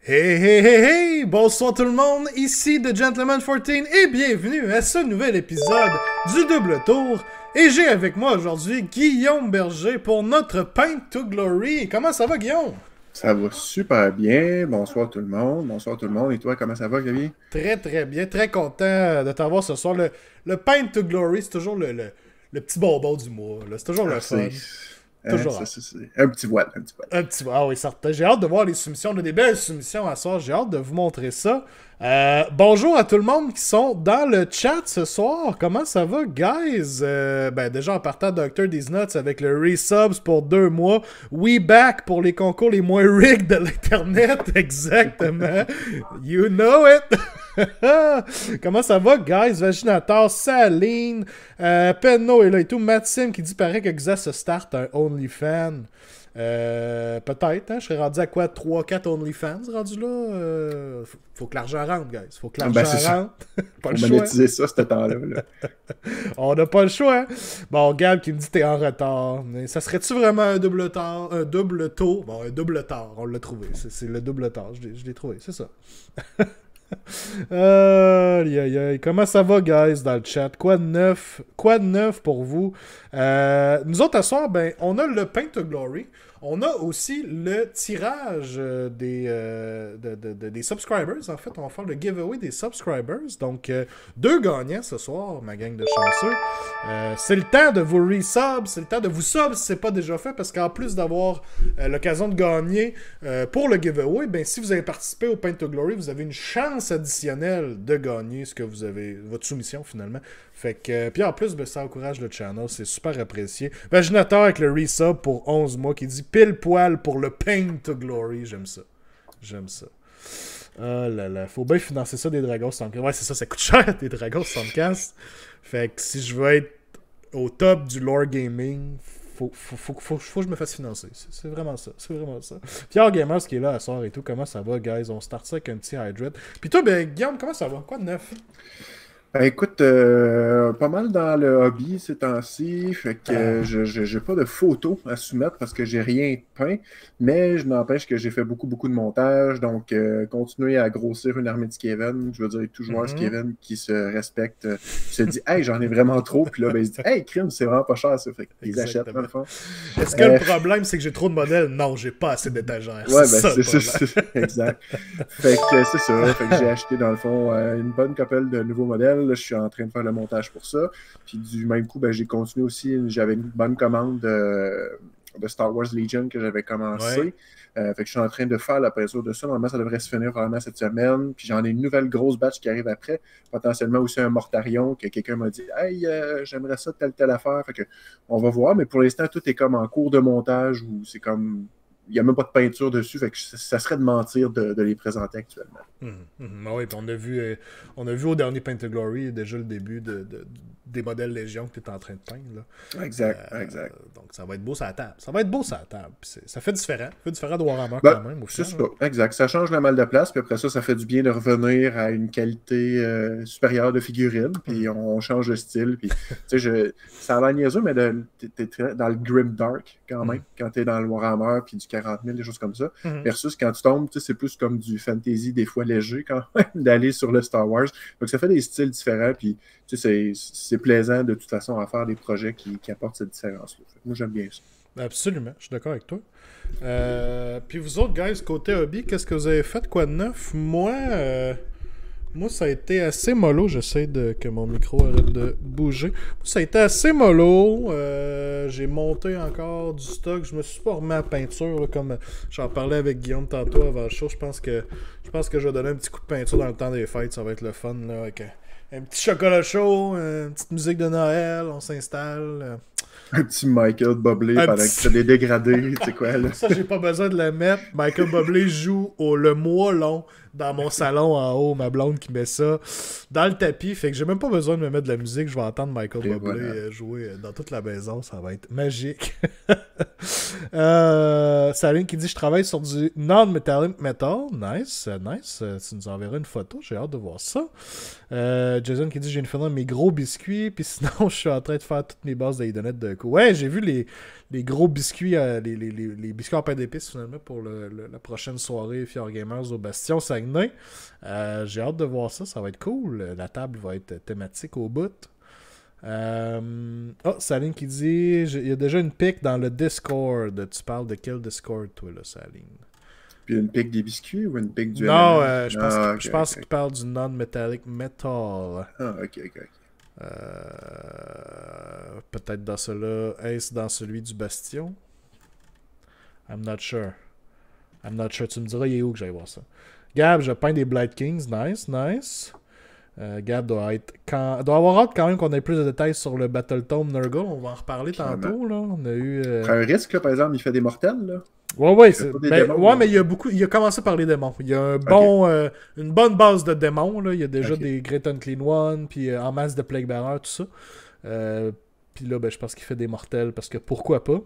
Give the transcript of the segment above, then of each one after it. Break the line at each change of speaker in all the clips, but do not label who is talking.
Hey, hey, hey, hey! Bonsoir tout le monde, ici The Gentleman 14 et bienvenue à ce nouvel épisode du Double Tour. Et j'ai avec moi aujourd'hui Guillaume Berger pour notre Paint to Glory. Comment ça va, Guillaume?
Ça va super bien. Bonsoir tout le monde. Bonsoir tout le monde. Et toi, comment ça va, Xavier?
Très, très bien. Très content de t'avoir ce soir. Le Paint to Glory, c'est toujours le petit bonbon du mois. C'est toujours le fun. Toujours.
Un petit voile.
Un petit voile, ah oui, certain. J'ai hâte de voir les soumissions. On a des belles soumissions à soir. J'ai hâte de vous montrer ça. Bonjour à tout le monde qui sont dans le chat ce soir. Comment ça va, guys? Déjà en partant Dr. These Nuts avec le resubs pour 2 mois. We back pour les concours les moins rigged de l'Internet. Exactement. You know it! Comment ça va, guys? Vaginator, Saline, Penno est là et tout. Maxime qui dit paraît que Xa se start un OnlyFans. Peut-être, hein? Je serais rendu à quoi? 3-4 OnlyFans rendu là? Faut que l'argent rentre, guys. Faut que l'argent rentre. Pas le choix.
Faut monétiser ça, ce temps-là.
On n'a pas le choix. Hein? Bon, Gab qui me dit t'es en retard. Mais ça serait-tu vraiment un double tour? Bon, un double tard, on l'a trouvé. C'est le double tard. Je l'ai trouvé, c'est ça. Comment ça va, guys, dans le chat? Quoi de neuf pour vous? Nous autres, à soir, on a le Paint to Glory. On a aussi le tirage des subscribers. En fait, on va faire le giveaway des subscribers. Donc, 2 gagnants ce soir, ma gang de chanceux. C'est le temps de vous resub, c'est le temps de vous sub si c'est pas déjà fait, parce qu'en plus d'avoir l'occasion de gagner pour le giveaway, si vous avez participé au Paint to Glory, vous avez une chance additionnelle de gagner ce que vous avez, votre soumission finalement. Fait que, puis en plus, ça encourage le channel, c'est super apprécié. Vaginator avec le resub pour 11 mois qui dit pile poil pour le Paint to Glory. J'aime ça. Oh là là, faut bien financer ça des Dragons 64. Ouais, c'est ça coûte cher des Dragons 64. Fait que si je veux être au top du lore gaming, faut que je me fasse financer. C'est vraiment ça. Pierre Gamers qui est là à soir et tout, comment ça va, guys? On start ça avec un petit hydrate. Puis toi, Guillaume, comment ça va? Quoi de neuf?
Écoute, pas mal dans le hobby ces temps-ci, fait que j'ai pas de photos à soumettre parce que j'ai rien peint, mais je n'empêche que j'ai fait beaucoup de montage, donc continuer à grossir une armée de Skaven, je veux dire tout joueur Skaven qui se respecte, se dit « Hey, j'en ai vraiment trop », puis là, il se dit « Hey, crime, c'est vraiment pas cher ça », fait qu'ils achètent dans le fond.
Est-ce que le problème, c'est que j'ai trop de modèles? Non, j'ai pas assez d'étagères.
Ouais, c'est exact. Fait que c'est ça, fait que j'ai acheté dans le fond une bonne couple de nouveaux modèles. Là, je suis en train de faire le montage pour ça. Puis du même coup, j'ai continué aussi. J'avais une bonne commande de Star Wars Legion que j'avais commencé. Fait que je suis en train de faire la peinture de ça. Normalement, ça devrait se finir vraiment cette semaine. Puis j'en ai une nouvelle grosse batch qui arrive après. Potentiellement aussi un Mortarion que quelqu'un m'a dit « Hey, j'aimerais ça, telle affaire. » Fait que on va voir. Mais pour l'instant, tout est comme en cours de montage où c'est comme... Il n'y a même pas de peinture dessus, fait que ça serait de mentir de les présenter actuellement.
Oui, puis on a vu au dernier Paint to Glory déjà le début des modèles Légion que tu es en train de peindre. Là.
Exact.
Donc ça va être beau sur la table. Ça fait différent. Ça fait différent de Warhammer quand même.
C'est ça, exact. Ça change la mal de place, puis après ça fait du bien de revenir à une qualité supérieure de figurine, puis on change de style. Puis, ça a l'air niaiseux, mais t'es dans le grim dark quand même, quand t'es dans le Warhammer, puis du 40 000, des choses comme ça. Versus quand tu tombes, c'est plus comme du fantasy, des fois léger quand même, d'aller sur le Star Wars. Donc ça fait des styles différents, puis c'est plaisant de toute façon à faire des projets qui apportent cette différence-là. Moi, j'aime bien ça.
Absolument, je suis d'accord avec toi. Puis vous autres, guys, côté hobby, qu'est-ce que vous avez fait? Quoi de neuf? Moi, ça a été assez mollo. J'essaie que mon micro arrête de bouger. Moi, ça a été assez mollo. J'ai monté encore du stock. Je me suis pas remis à peinture. Là, comme j'en parlais avec Guillaume tantôt avant le show. Je pense que je vais donner un petit coup de peinture dans le temps des fêtes. Ça va être le fun. Là, avec un petit chocolat chaud, une petite musique de Noël. On s'installe.
Un petit Michael Bublé pendant que tu des dégradés. Tu sais quoi, là?
Ça, j'ai pas besoin de le mettre. Michael Bublé joue le mois long dans mon salon en haut, ma blonde qui met ça dans le tapis. Fait que j'ai même pas besoin de me mettre de la musique. Je vais entendre Michael Bublé jouer dans toute la maison. Ça va être magique. Saline qui dit je travaille sur du non-metallic metal. Nice, nice. Tu nous enverras une photo. J'ai hâte de voir ça. Jason qui dit j'ai une finir mes gros biscuits. Puis sinon, je suis en train de faire toutes mes bases d'Aidonet de coup. Ouais, j'ai vu les gros biscuits, les biscuits en pain d'épices finalement pour la prochaine soirée Fior Gamers au Bastion Saguenay. J'ai hâte de voir ça, ça va être cool. La table va être thématique au bout. Saline qui dit il y a déjà une pique dans le Discord. Tu parles de quel Discord, toi, là, Saline?
Puis une pique des biscuits ou une pique du
Non, je pense qu'il parle du non-metallic metal.
Ah, ok.
Peut-être dans celui-là. Est-ce dans celui du Bastion? I'm not sure. Tu me diras, il est où que j'aille voir ça? Gab, je peins des Blight Kings. Nice. Gab doit avoir hâte quand même qu'on ait plus de détails sur le Battletome Nurgle. On va en reparler tantôt. Là. On a eu.
Un risque, là, par exemple, il fait des mortels. Là.
Ouais, mais il y a beaucoup. Il a commencé par les démons. Il y a une bonne base de démons. Là. Il y a déjà des Great Unclean One, puis en masse de Plague Bearer, tout ça. Puis là, je pense qu'il fait des mortels parce que pourquoi pas.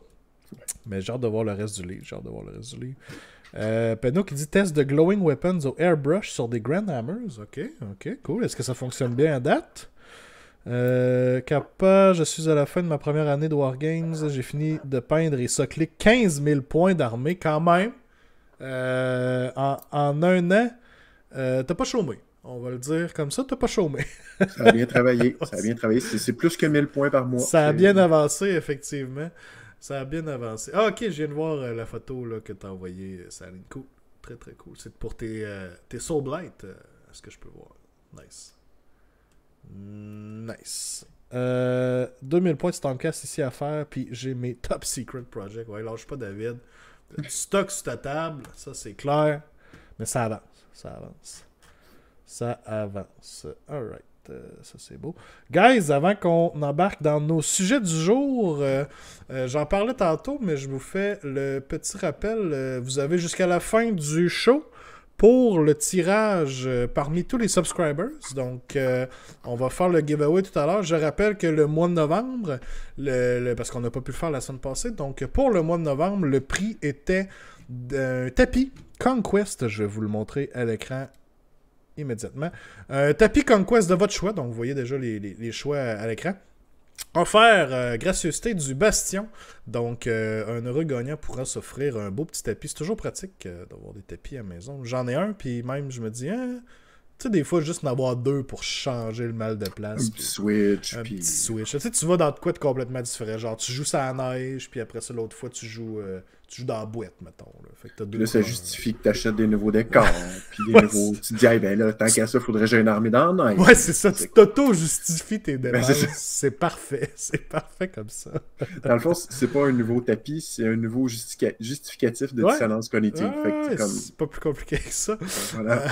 Mais j'ai hâte de voir le reste du livre. Peno qui dit test de glowing weapons au airbrush sur des Grand Hammers. Ok, cool. Est-ce que ça fonctionne bien à date? Kappa, je suis à la fin de ma première année de Wargames. J'ai fini de peindre et socler 15 000 points d'armée quand même. En un an, t'as pas chômé. On va le dire comme ça, t'as pas chômé.
Ça a bien travaillé. C'est plus que 1000 points par mois.
Ça a bien avancé, effectivement. Ça a bien avancé. Ah, ok, je viens de voir la photo là, que t'as envoyée, Saline. Cool. Très, très cool. C'est pour tes Soul Blight, ce que je peux voir. Nice. 2000 points de Stormcast ici à faire, puis j'ai mes Top Secret Projects. Ouais, lâche pas, David. Du stock sur ta table, ça c'est clair. Mais ça avance. Alright. Ça c'est beau. Guys, avant qu'on embarque dans nos sujets du jour, j'en parlais tantôt, mais je vous fais le petit rappel. Vous avez jusqu'à la fin du show pour le tirage parmi tous les subscribers. Donc, on va faire le giveaway tout à l'heure. Je rappelle que le mois de novembre, parce qu'on n'a pas pu le faire la semaine passée, donc pour le mois de novembre, le prix était d'un tapis Conquest. Je vais vous le montrer à l'écran immédiatement. Tapis Conquest de votre choix, donc vous voyez déjà les choix à l'écran. Offert gracieuseté du Bastion. Donc, un heureux gagnant pourra s'offrir un beau petit tapis. C'est toujours pratique d'avoir des tapis à la maison. J'en ai un, puis même, je me dis, tu sais, des fois, juste en avoir deux pour changer le mal de place.
Un petit switch.
Petit switch. Tu sais, tu vas dans de quoi de complètement différent. Genre, tu joues ça à la neige, puis après ça, l'autre fois, tu joues dans la boîte, mettons. Là, fait que
là ça justifie que tu achètes des nouveaux décors. Puis des nouveaux. Tu te dis, ben là, tant qu'à ça, faudrait que j'ai une armée dans la neige.
Ouais, c'est ça. Tu t'auto-justifies tes dépenses. C'est parfait. C'est parfait comme ça.
Dans le fond, c'est pas un nouveau tapis, c'est un nouveau justificatif de dissonance cognitive.
C'est pas plus compliqué que ça.
Voilà.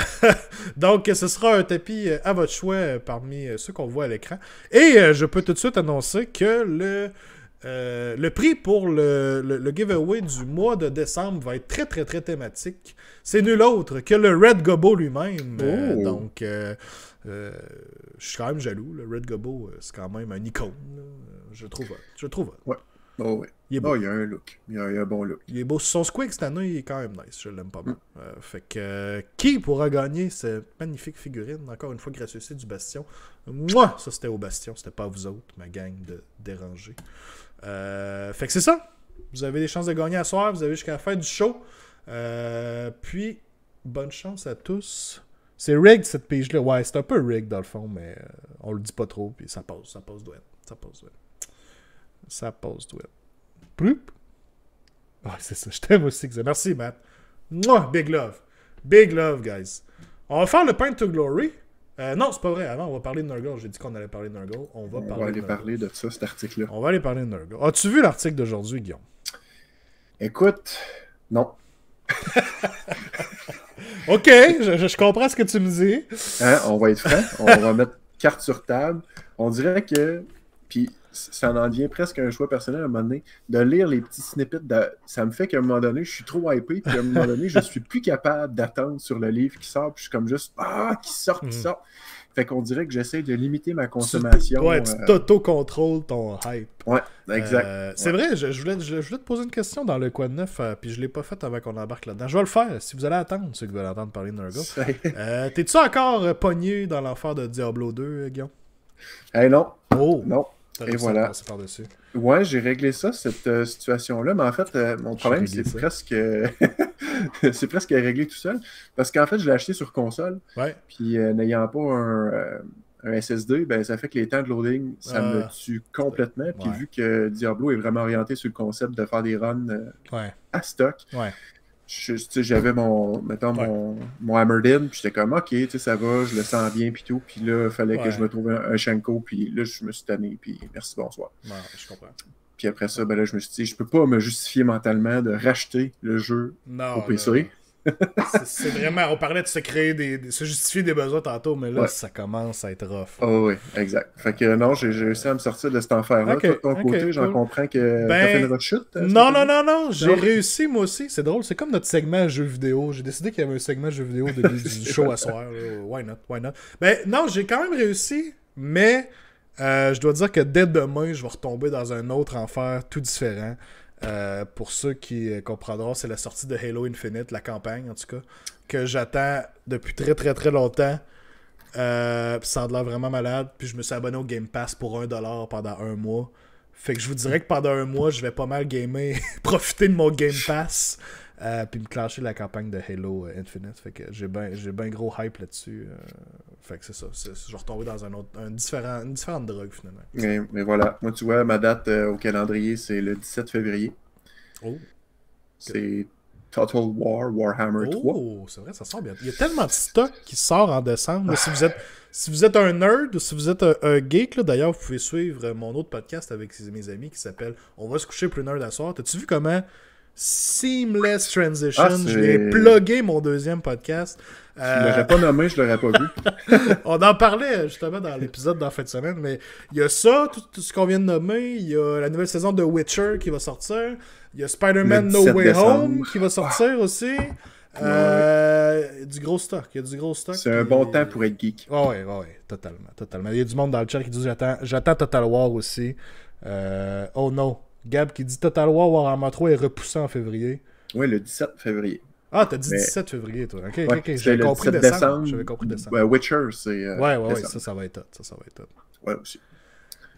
Donc, ce sera un tapis à votre choix parmi ceux qu'on voit à l'écran. Et je peux tout de suite annoncer que le prix pour le giveaway du mois de décembre va être très, très, très thématique. C'est nul autre que le Red Gobbo lui-même. Donc, je suis quand même jaloux. Le Red Gobbo, c'est quand même un icône. Je trouve.
Ouais. Oh, ouais. Il y a un look. Il y a un bon look.
Il est beau. Son squeak cette année, il est quand même nice. Je l'aime pas mal. Fait que qui pourra gagner cette magnifique figurine? Encore une fois, gracieuseté du Bastion. Moi, ça c'était au Bastion. C'était pas à vous autres, ma gang de dérangés. Fait que c'est ça. Vous avez des chances de gagner à soir. Vous avez jusqu'à la fin du show. Puis, bonne chance à tous. C'est rigged cette page-là. Ouais, c'est un peu rigged dans le fond, mais on le dit pas trop. Puis ça passe douette. Ça passe douette. Ploup. Ah, c'est ça. Je t'aime aussi. Merci, Matt. Mouah, big love. Big love, guys. On va faire le Paint to Glory. Non, c'est pas vrai. Avant, on va parler de Nurgle. J'ai dit qu'on allait parler de Nurgle. On va
parler de ça, cet article-là.
On va aller parler de Nurgle. As-tu vu l'article d'aujourd'hui, Guillaume?
Écoute, non.
Ok, je comprends ce que tu me dis.
On va être franc. On va mettre carte sur table. On dirait que Puis ça en devient presque un choix personnel à un moment donné. De lire les petits snippets, ça me fait qu'à un moment donné, je suis trop hypé, puis à un moment donné, je suis plus capable d'attendre sur le livre qui sort, puis je suis comme juste, qui sort. Fait qu'on dirait que j'essaie de limiter ma consommation.
Ouais, tu t'auto-contrôles ton hype.
Ouais, exact.
C'est vrai, je voulais te poser une question dans le Quad 9, puis je l'ai pas fait avant qu'on embarque là-dedans. Je vais le faire, si vous allez attendre, ceux qui veulent entendre parler de Nurgle. T'es-tu encore pogné dans l'enfer de Diablo 2, Guillaume?
Non.
Oh!
Non. Et voilà.
Par-dessus.
Ouais, j'ai réglé ça, cette situation-là, mais en fait, mon problème, c'est presque... c'est presque réglé tout seul, parce qu'en fait, je l'ai acheté sur console, puis n'ayant pas un SSD, ben, ça fait que les temps de loading, ça me tue complètement, puis vu que Diablo est vraiment orienté sur le concept de faire des runs à stock, j'avais mon Hammered In, puis j'étais comme, ok, ça va, je le sens bien, puis tout. Puis là, il fallait que je me trouve un Shenko, puis là, je me suis tanné, puis merci, bonsoir.
Ouais, je comprends.
Puis après ça, ben là, je me suis dit, je peux pas me justifier mentalement de racheter le jeu au PC.
C'est vraiment, on parlait de se justifier des besoins tantôt, mais là, ça commence à être rough.
Oh oui, exact. Fait que non, j'ai réussi à me sortir de cet enfer-là. Toi, de ton côté, j'en comprends que t'as fait une rechute.
Non, j'ai réussi moi aussi. C'est drôle, c'est comme notre segment jeux vidéo. J'ai décidé qu'il y avait un segment jeux vidéo du show à soir. Why not? Ben non, j'ai quand même réussi, mais je dois dire que dès demain, je vais retomber dans un autre enfer tout différent. Pour ceux qui comprendront, c'est la sortie de Halo Infinite, la campagne en tout cas, que j'attends depuis très très très longtemps. Ça a l'air vraiment malade. Puis je me suis abonné au Game Pass pour $1 pendant un mois. Fait que je vous dirais que pendant un mois, je vais pas mal gamer, profiter de mon Game Pass, puis me clencher la campagne de Halo Infinite. Fait que j'ai ben gros hype là-dessus. Fait que c'est ça. Je vais retomber dans une différente drogue finalement.
Mais voilà. Moi, tu vois, ma date au calendrier, c'est le 17 février.
Oh.
C'est Total War, Warhammer 3.
Oh, c'est vrai, ça sort bien. Il y a tellement de stock qui sort en décembre. Là, si vous êtes un nerd ou si vous êtes un geek, là, d'ailleurs, vous pouvez suivre mon autre podcast avec mes amis qui s'appelle On va se coucher plus nerd à soir. T'as-tu vu comment Seamless Transition, je l'ai plugué mon deuxième podcast.
Je l'aurais pas nommé, je l'aurais pas vu.
On en parlait justement dans l'épisode d'en fin de semaine, mais il y a ça, tout ce qu'on vient de nommer, il y a la nouvelle saison de Witcher qui va sortir, il y a Spider-Man No Way Home qui va sortir aussi. Du gros stock, il y a du gros stock.
C'est un bon temps pour être geek.
Ouais, totalement. Il y a du monde dans le chat qui dit j'attends Total War aussi. Oh non. Gab qui dit Total War Warhammer 3 est repoussé en février.
Oui, le 17 février.
Ah, t'as dit 17 février, toi. Ok.
J'avais compris décembre.
J'avais compris décembre.
Witcher, c'est.
Ouais, ça va être hot.
Ouais, aussi.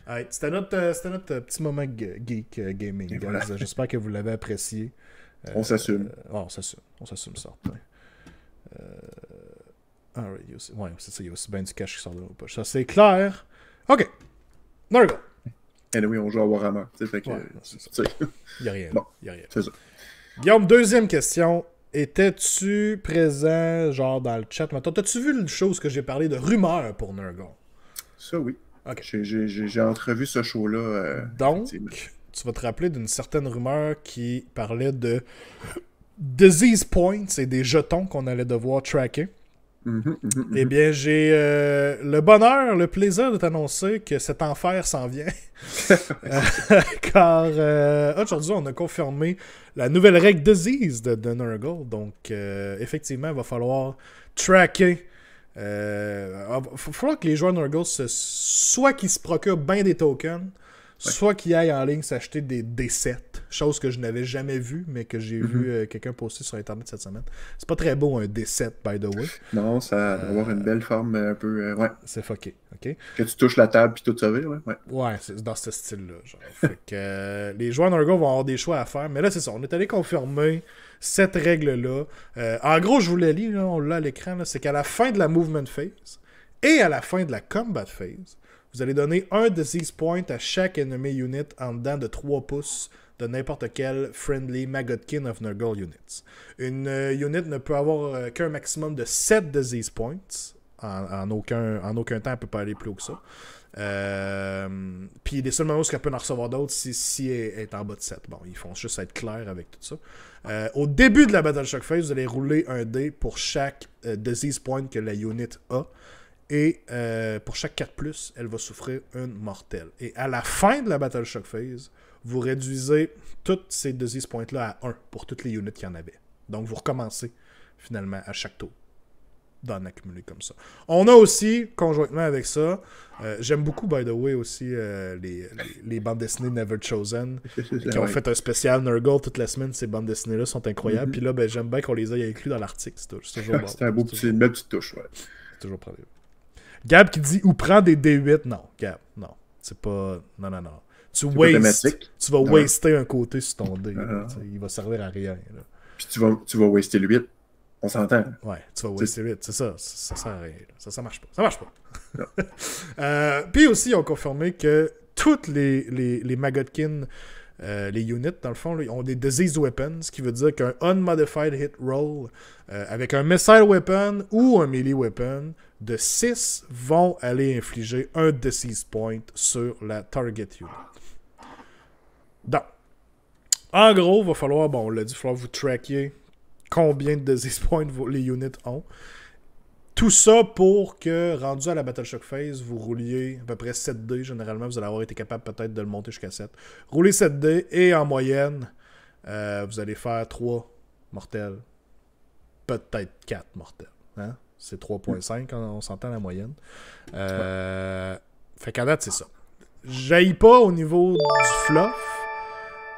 Right, c'était notre petit moment geek gaming, guys. Voilà. J'espère que vous l'avez apprécié.
On s'assume.
On s'assume ça. Alright, ouais, c'est ça, il y a aussi bien du cash qui sort de nos poches. Ça, c'est clair. Ok. Nurgle.
Et oui, on joue à Warhammer. Fait que,
il n'y a rien.
Bon,
y a rien.
C'est ça.
Guillaume, deuxième question. Étais-tu présent, genre, dans le chat? Maintenant, t'as-tu vu une chose que j'ai parlé de rumeurs pour Nurgle?
Ça, oui.
Ok.
J'ai entrevu ce show-là.
Donc, tu vas te rappeler d'une certaine rumeur qui parlait de disease points et des jetons qu'on allait devoir tracker. Eh bien, j'ai le bonheur, le plaisir de t'annoncer que cet enfer s'en vient. Car aujourd'hui, on a confirmé la nouvelle règle Disease de Nurgle. Donc, effectivement, il va falloir tracker. Il va falloir que les joueurs Nurgle soit qu'ils se procurent bien des tokens, soit qu'ils aillent en ligne s'acheter des sets. Chose que je n'avais jamais vue, mais que j'ai vu quelqu'un poster sur Internet cette semaine. C'est pas très beau un D7, by the way.
Non, ça doit avoir une belle forme un peu... ouais.
C'est fucké, ok?
Que tu touches la table puis tout ça vire, là.
Ouais, c'est dans ce style-là. Genre. Fait que les joueurs Nurgle vont avoir des choix à faire. Mais là, c'est ça. On est allé confirmer cette règle-là. En gros, je vous la lis, là, on l'a à l'écran. Là, c'est qu'à la fin de la Movement Phase et à la fin de la Combat Phase, vous allez donner un Disease Point à chaque enemy unit en dedans de 3 pouces de n'importe quel Friendly Maggotkin of Nurgle Units. Une unit ne peut avoir qu'un maximum de 7 Disease Points. En aucun temps, elle ne peut pas aller plus haut que ça. Puis les seuls moments où elle peut en recevoir d'autres, si elle est en bas de 7. Bon, ils font juste être clairs avec tout ça. Au début de la Battle Shock Phase, vous allez rouler un dé pour chaque Disease Point que la unit a. Et pour chaque 4+, elle va souffrir une mortelle. Et à la fin de la Battle Shock Phase, vous réduisez tous ces disease points-là à 1 pour toutes les units qu'il y en avait. Donc vous recommencez finalement à chaque tour d'en accumuler comme ça. On a aussi, conjointement avec ça, j'aime beaucoup, by the way, aussi les bandes dessinées Never Chosen, qui ont fait un spécial Nurgle toute la semaine. Ces bandes dessinées-là sont incroyables. Puis là, ben, j'aime bien qu'on les ait inclus dans l'article. C'est toujours bon.
C'est une belle petite touche, ouais.
C'est toujours pratique. Gab qui dit, ou prends des D8. Non, Gab, non. C'est pas... Non. Tu vas waster un côté sur ton dé. Il va servir à rien. Là.
Puis tu vas waster le 8. On s'entend.
Ouais, tu vas waster le 8. C'est ça. Ça sert à rien. Ça marche pas. Ça marche pas. Puis aussi, ils ont confirmé que toutes les Maggotkin, les units, dans le fond, là, ont des disease weapons, ce qui veut dire qu'un unmodified hit roll avec un missile weapon ou un melee weapon de 6 vont aller infliger un disease point sur la target unit. Donc, en gros, il va falloir, bon, on l'a dit, il va falloir vous tracker combien de disease points les units ont. Tout ça pour que, rendu à la Battle Shock Phase, vous rouliez à peu près 7 dés. Généralement, vous allez avoir été capable peut-être de le monter jusqu'à 7. Roulez 7 dés et en moyenne, vous allez faire 3 mortels. Peut-être 4 mortels. Hein? C'est 3.5, on s'entend la moyenne. Fait qu'à date, c'est ça. J'haïs pas au niveau du fluff.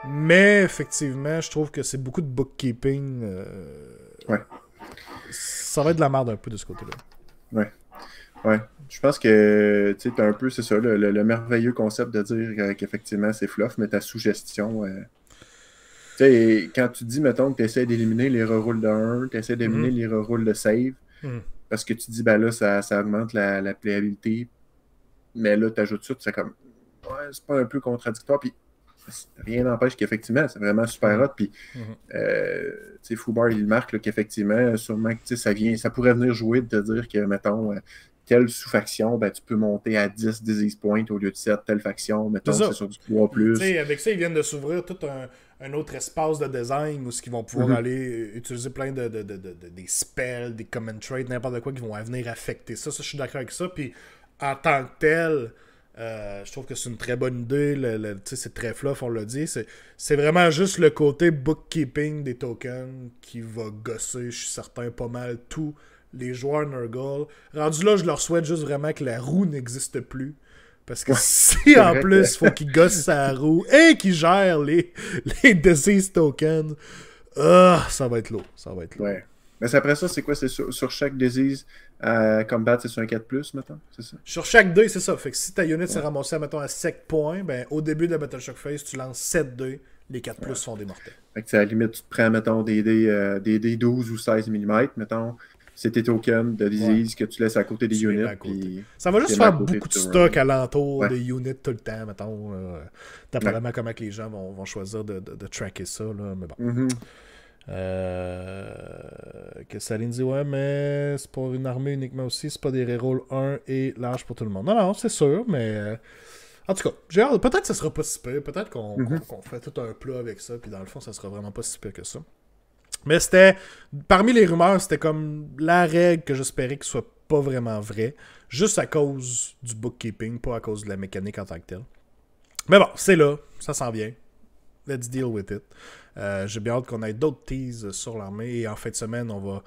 Mais effectivement, je trouve que c'est beaucoup de bookkeeping.
Ouais.
Ça va être de la merde un peu de ce côté-là.
Ouais. Je pense que tu sais, un peu, c'est ça, le merveilleux concept de dire qu'effectivement c'est fluff, mais ta sous-gestion. Tu sais, quand tu dis, mettons, que tu essaies d'éliminer les rerolls de 1, tu essaies d'éliminer les rerolls de save, parce que tu dis, ben là, ça augmente la playabilité, mais là, tu ajoutes ça, c'est comme, ouais, c'est pas un peu contradictoire, puis rien n'empêche qu'effectivement, c'est vraiment super hot. Puis, tu sais, Foubar, il marque là, qu'effectivement, sûrement que ça pourrait venir jouer de te dire que, mettons, telle sous-faction, ben, tu peux monter à 10 disease points au lieu de 7, telle faction, mettons, c'est sur du 3+.
Tu sais, avec ça, ils viennent de s'ouvrir tout un autre espace de design où ils vont pouvoir aller utiliser plein des spells, des common traits, n'importe quoi qui vont venir affecter ça. Ça, je suis d'accord avec ça. Puis, en tant que tel, je trouve que c'est une très bonne idée. C'est très fluff, on l'a dit. C'est vraiment juste le côté bookkeeping des tokens qui va gosser, je suis certain, pas mal tous les joueurs Nurgle. Rendu là, je leur souhaite juste vraiment que la roue n'existe plus. Parce que si en plus, il faut qu'ils gossent sa roue et qu'ils gèrent les disease tokens, ça va être lourd.
Ouais. Mais après ça, c'est quoi? C'est sur chaque disease combat, c'est sur un 4+, mettons? C'est ça?
Sur chaque dé, c'est ça. Fait que si ta unit s'est ramassée, mettons, à 7 points, ben, au début de la Battle Shock Phase, tu lances 7 dés, les 4+ sont des mortels.
Fait que à la limite, tu te prends, mettons, des dés 12 ou 16 mm, mettons. C'est tes tokens de disease que tu laisses à côté des units. Puis
ça va juste faire beaucoup de stock alentour des units tout le temps, mettons. T'as pas vraiment comment que les gens vont choisir de tracker ça, là, mais bon. Que Saline dit, ouais, mais c'est pour une armée uniquement aussi, c'est pas des rerolls 1 et large pour tout le monde. Non, c'est sûr, mais en tout cas, j'ai hâte. Peut-être que ça sera pas si pire, peut-être qu'on fait tout un plat avec ça, puis dans le fond, ça sera vraiment pas si pire que ça. Mais c'était, parmi les rumeurs, c'était comme la règle que j'espérais qu'il soit pas vraiment vrai, juste à cause du bookkeeping, pas à cause de la mécanique en tant que telle. Mais bon, c'est là, ça s'en vient. Let's deal with it. J'ai bien hâte qu'on ait d'autres teases sur l'armée. Et en fin de semaine, on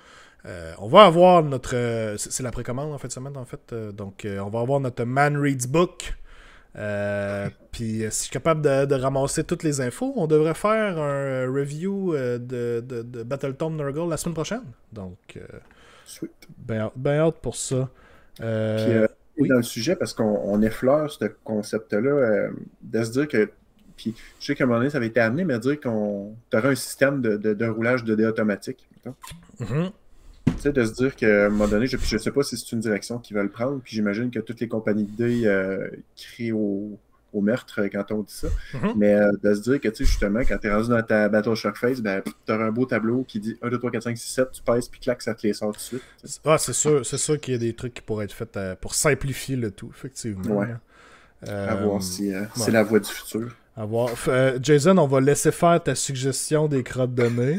va avoir notre... c'est la précommande en fin de semaine, en fait. Donc, on va avoir notre Man Reads Book. Puis, si je suis capable de ramasser toutes les infos, on devrait faire un review de Battletomb Nurgle la semaine prochaine. Donc, bien hâte pour ça.
Puis, dans le sujet, parce qu'on effleure ce concept-là, de se dire que puis je sais qu'à un moment donné, ça avait été amené, mais à dire qu'on aurait un système de roulage de dés automatique. Tu sais, de se dire qu'à un moment donné, je ne sais pas si c'est une direction qu'ils veulent prendre, puis j'imagine que toutes les compagnies de dés crient au meurtre quand on dit ça. Mais de se dire que, tu sais, justement, quand tu es rendu dans ta Battle Shock Phase, ben, tu auras un beau tableau qui dit 1, 2, 3, 4, 5, 6, 7, tu pèses, puis clac, ça te les sort tout de suite. T'sais.
Ah, c'est sûr qu'il y a des trucs qui pourraient être faits pour simplifier le tout, effectivement.
Ouais. À voir si c'est la voie du futur.
Jason, on va laisser faire ta suggestion des crottes de nez.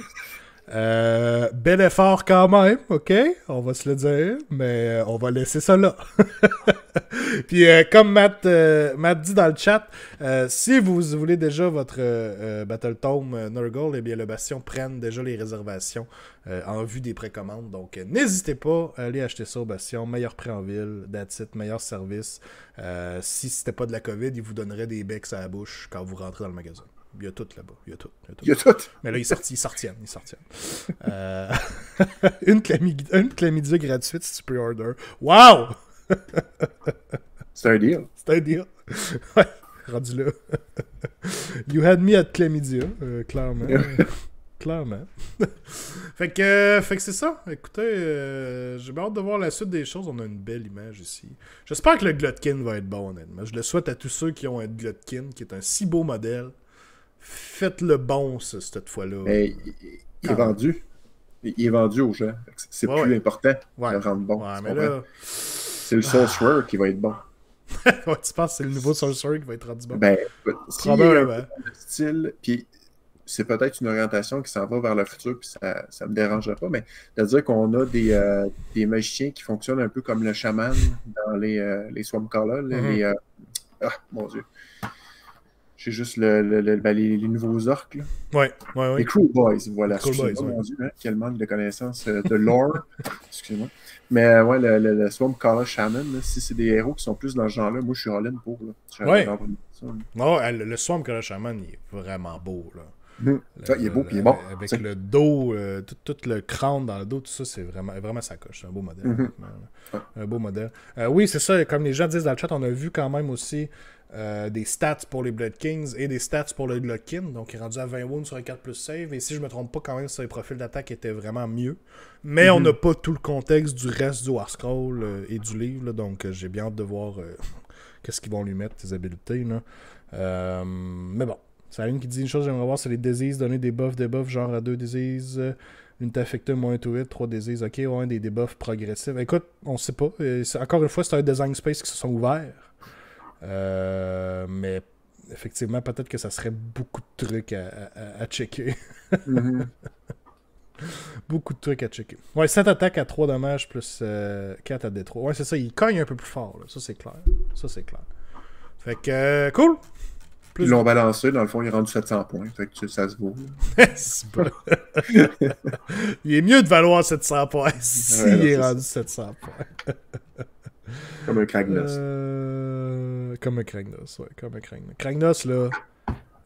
Bel effort quand même, ok? On va se le dire, mais on va laisser ça là. Puis comme Matt dit dans le chat, si vous voulez déjà votre Battletome Nurgle, eh bien le Bastion prenne déjà les réservations en vue des précommandes. Donc n'hésitez pas à aller acheter ça au Bastion. Meilleur prix en ville, that's it, meilleur service. Si c'était pas de la COVID, ils vous donneraient des becs à la bouche quand vous rentrez dans le magasin. Il y a tout là-bas. Il y a tout. Mais là, ils sortiennent. Une chlamydia gratuite si tu pre-order. Wow!
C'est un deal.
Ouais, rendu là. You had me at chlamydia, clairement. Clairement. fait que c'est ça. Écoutez, j'ai hâte de voir la suite des choses. On a une belle image ici. J'espère que le Glotkin va être bon, honnêtement. Je le souhaite à tous ceux qui ont un Glotkin, qui est un si beau modèle. Faites-le bon, cette fois-là.
Mais il est vendu. Il est vendu aux gens. C'est plus important de le rendre bon.
Ouais, mais là...
C'est le Sorcerer qui va être bon.
Ouais, tu penses que c'est le nouveau Sorcerer qui va être rendu bon?
Ben, si il y a un style, puis c'est peut-être une orientation qui s'en va vers le futur, puis ça me dérangerait pas, mais c'est-à-dire qu'on a des magiciens qui fonctionnent un peu comme le chaman dans les Swampcalla, mon Dieu. J'ai juste les nouveaux orques. Là.
Ouais.
Les Cool Boys, voilà.
Cool Boys,
mon Dieu, hein, quel manque de connaissances de lore. Excusez-moi. Mais ouais, le Swampcalla Shaman, là, si c'est des héros qui sont plus dans ce genre-là, moi je suis all-in pour. Là.
Ouais. Le Swampcalla Shaman, il est vraiment beau. Là.
Il est beau, puis il est bon.
Avec le dos, tout le crâne dans le dos, tout ça, c'est vraiment sa coche. C'est un beau modèle. Un beau modèle. Oui, c'est ça. Comme les gens disent dans le chat, on a vu quand même aussi des stats pour les Blood Kings et des stats pour le Glotkin. Donc, il est rendu à 20 wounds sur un 4 plus save. Et si je me trompe pas, quand même, ses profils d'attaque étaient vraiment mieux. Mais on n'a pas tout le contexte du reste du War Scroll et du livre. Là, donc, j'ai bien hâte de voir qu'est-ce qu'ils vont lui mettre, ses habiletés. Là. Mais bon. C'est une qui dit une chose, j'aimerais voir, c'est les diseases, donner des buffs, genre à 2 diseases, unité affectée, moins 8, 3 diseases, ok, ouais, des debuffs progressifs. Écoute, on sait pas. Encore une fois, c'est un design space qui se sont ouverts. Mais effectivement, peut-être que ça serait beaucoup de trucs à checker. Beaucoup de trucs à checker. Ouais, 7 attaques à 3 dommages plus 4 à D3. Ouais, c'est ça, il cogne un peu plus fort. Là. Ça, c'est clair. Fait que, cool!
Ils l'ont balancé, dans le fond, il est rendu 700 points. Fait que ça se vaut.
Il est mieux de valoir 700 points s'il est rendu 700 points.
Comme un Kragnos.
Comme un Kragnos, ouais. Comme un Kragnos. Kragnos, là,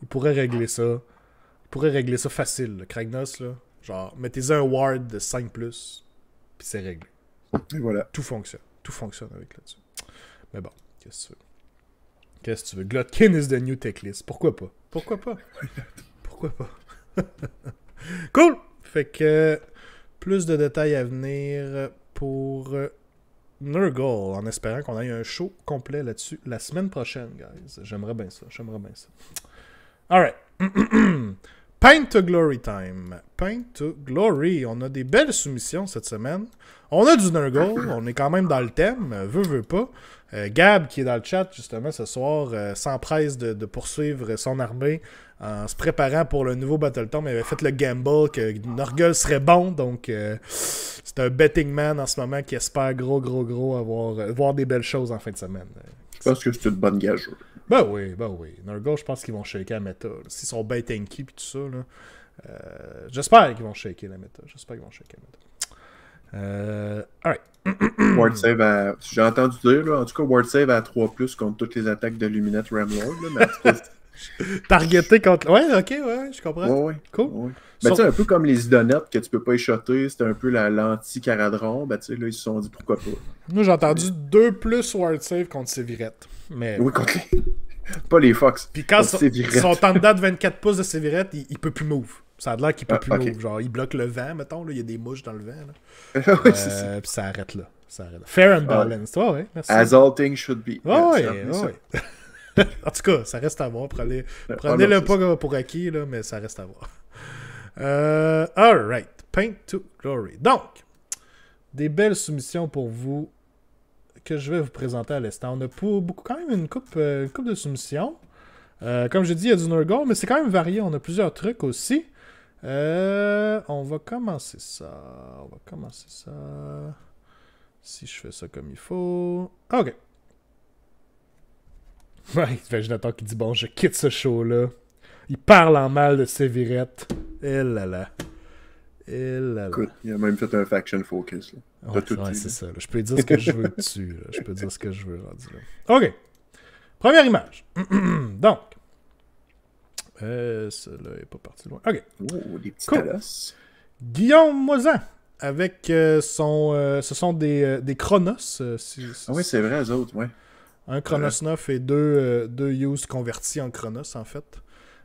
il pourrait régler ça. Il pourrait régler ça facile, le Kragnos, là. Genre, mettez-y un ward de 5+, puis c'est réglé.
Et voilà.
Tout fonctionne. Tout fonctionne avec là-dessus. Mais bon, qu'est-ce que tu veux? Glotkin is the new tech list. Pourquoi pas? Cool! Fait que plus de détails à venir pour Nurgle, en espérant qu'on ait un show complet là-dessus la semaine prochaine, guys. J'aimerais bien ça. Alright. Paint to Glory time. Paint to Glory. On a des belles soumissions cette semaine. On a du Nurgle. On est quand même dans le thème. Veut pas. Gab, qui est dans le chat, justement, ce soir, s'empresse de poursuivre son armée en se préparant pour le nouveau Battletome. Il avait fait le gamble que Nurgle serait bon. Donc, c'est un betting man en ce moment qui espère gros voir des belles choses en fin de semaine.
Je pense que c'est une bonne gageure.
Ben oui. Nurgle, je pense qu'ils vont shaker la méta. S'ils sont bien tanky et tout ça, là, j'espère qu'ils vont shaker la méta. Alright.
Ward save à... J'ai entendu dire, là, en tout cas, Ward save à 3+, contre toutes les attaques de Luminette Ramlord.
Targeté contre... Ouais, ok, je comprends.
Ouais.
Cool.
Ouais. Ben, tu sais, un peu comme les idonettes que tu peux pas échotter, c'était un peu l'anti-caradron. Ben, tu sais, là, ils se sont dit pourquoi pas.
Nous, j'ai entendu 2+ Ward save contre Sévirette. Mais...
Oui, contre les... Pas les Fox.
Puis quand son temps de date 24 pouces de Sévirette, il peut plus move. Ça a l'air qu'il peut plus move. Genre, il bloque le vent, mettons. Là, il y a des mouches dans le vent. Là.
Oui, c'est ça.
Puis ça arrête là. Fair and balanced. Ouais, merci.
As all things should be.
Ouais. En tout cas, ça reste à voir. Prenez-le pas pour acquis, là, mais ça reste à voir. Alright. Paint to Glory. Donc, des belles soumissions pour vous que je vais vous présenter à l'instant. On a quand même une coupe de soumissions. Comme j'ai dit, il y a du Nurgle, mais c'est quand même varié. On a plusieurs trucs aussi. On va commencer ça. Si je fais ça comme il faut. OK. Ouais, fait Jonathan qui dit bon, je quitte ce show-là. Il parle en mal de Sévirette. Eh là là.
Écoute, il a même fait un faction focus. Là.
Ouais, c'est ça. Là. Je peux dire ce que je veux dessus. Là. Je peux dire ce que je veux rendu là. OK. Première image. Donc. Celle-là est pas parti loin. OK.
Oh, des petits talos.
Guillaume Moisan. Avec ce sont des Chronos.
Oui, c'est vrai, eux autres, ouais.
Un Chronos 9 et deux use convertis en Chronos, en fait.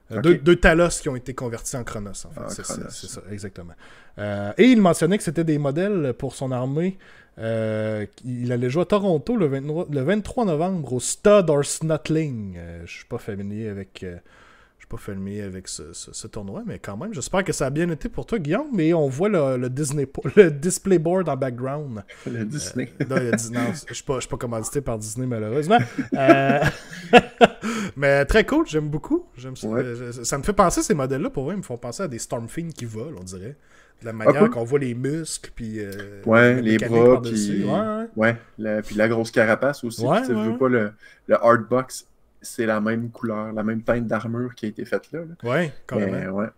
Okay.
Deux Talos qui ont été convertis en Chronos, en fait. C'est ça, exactement. Et il mentionnait que c'était des modèles pour son armée. Il allait jouer à Toronto le 23 novembre au Stud or Snotling. Je suis pas familier avec... ce tournoi, mais quand même, j'espère que ça a bien été pour toi, Guillaume. Mais on voit le display board en background.
Le Disney.
Non, je suis pas commandité par Disney, malheureusement. Mais très cool, j'aime beaucoup. Ça me fait penser, ces modèles-là, pour vrai, ils me font penser à des Stormfiends qui volent, on dirait. De la manière qu'on voit les muscles, puis
les bras, puis puis la grosse carapace aussi. Tu veux pas le hardbox. C'est la même couleur, la même teinte d'armure qui a été faite là.
Ouais, carrément.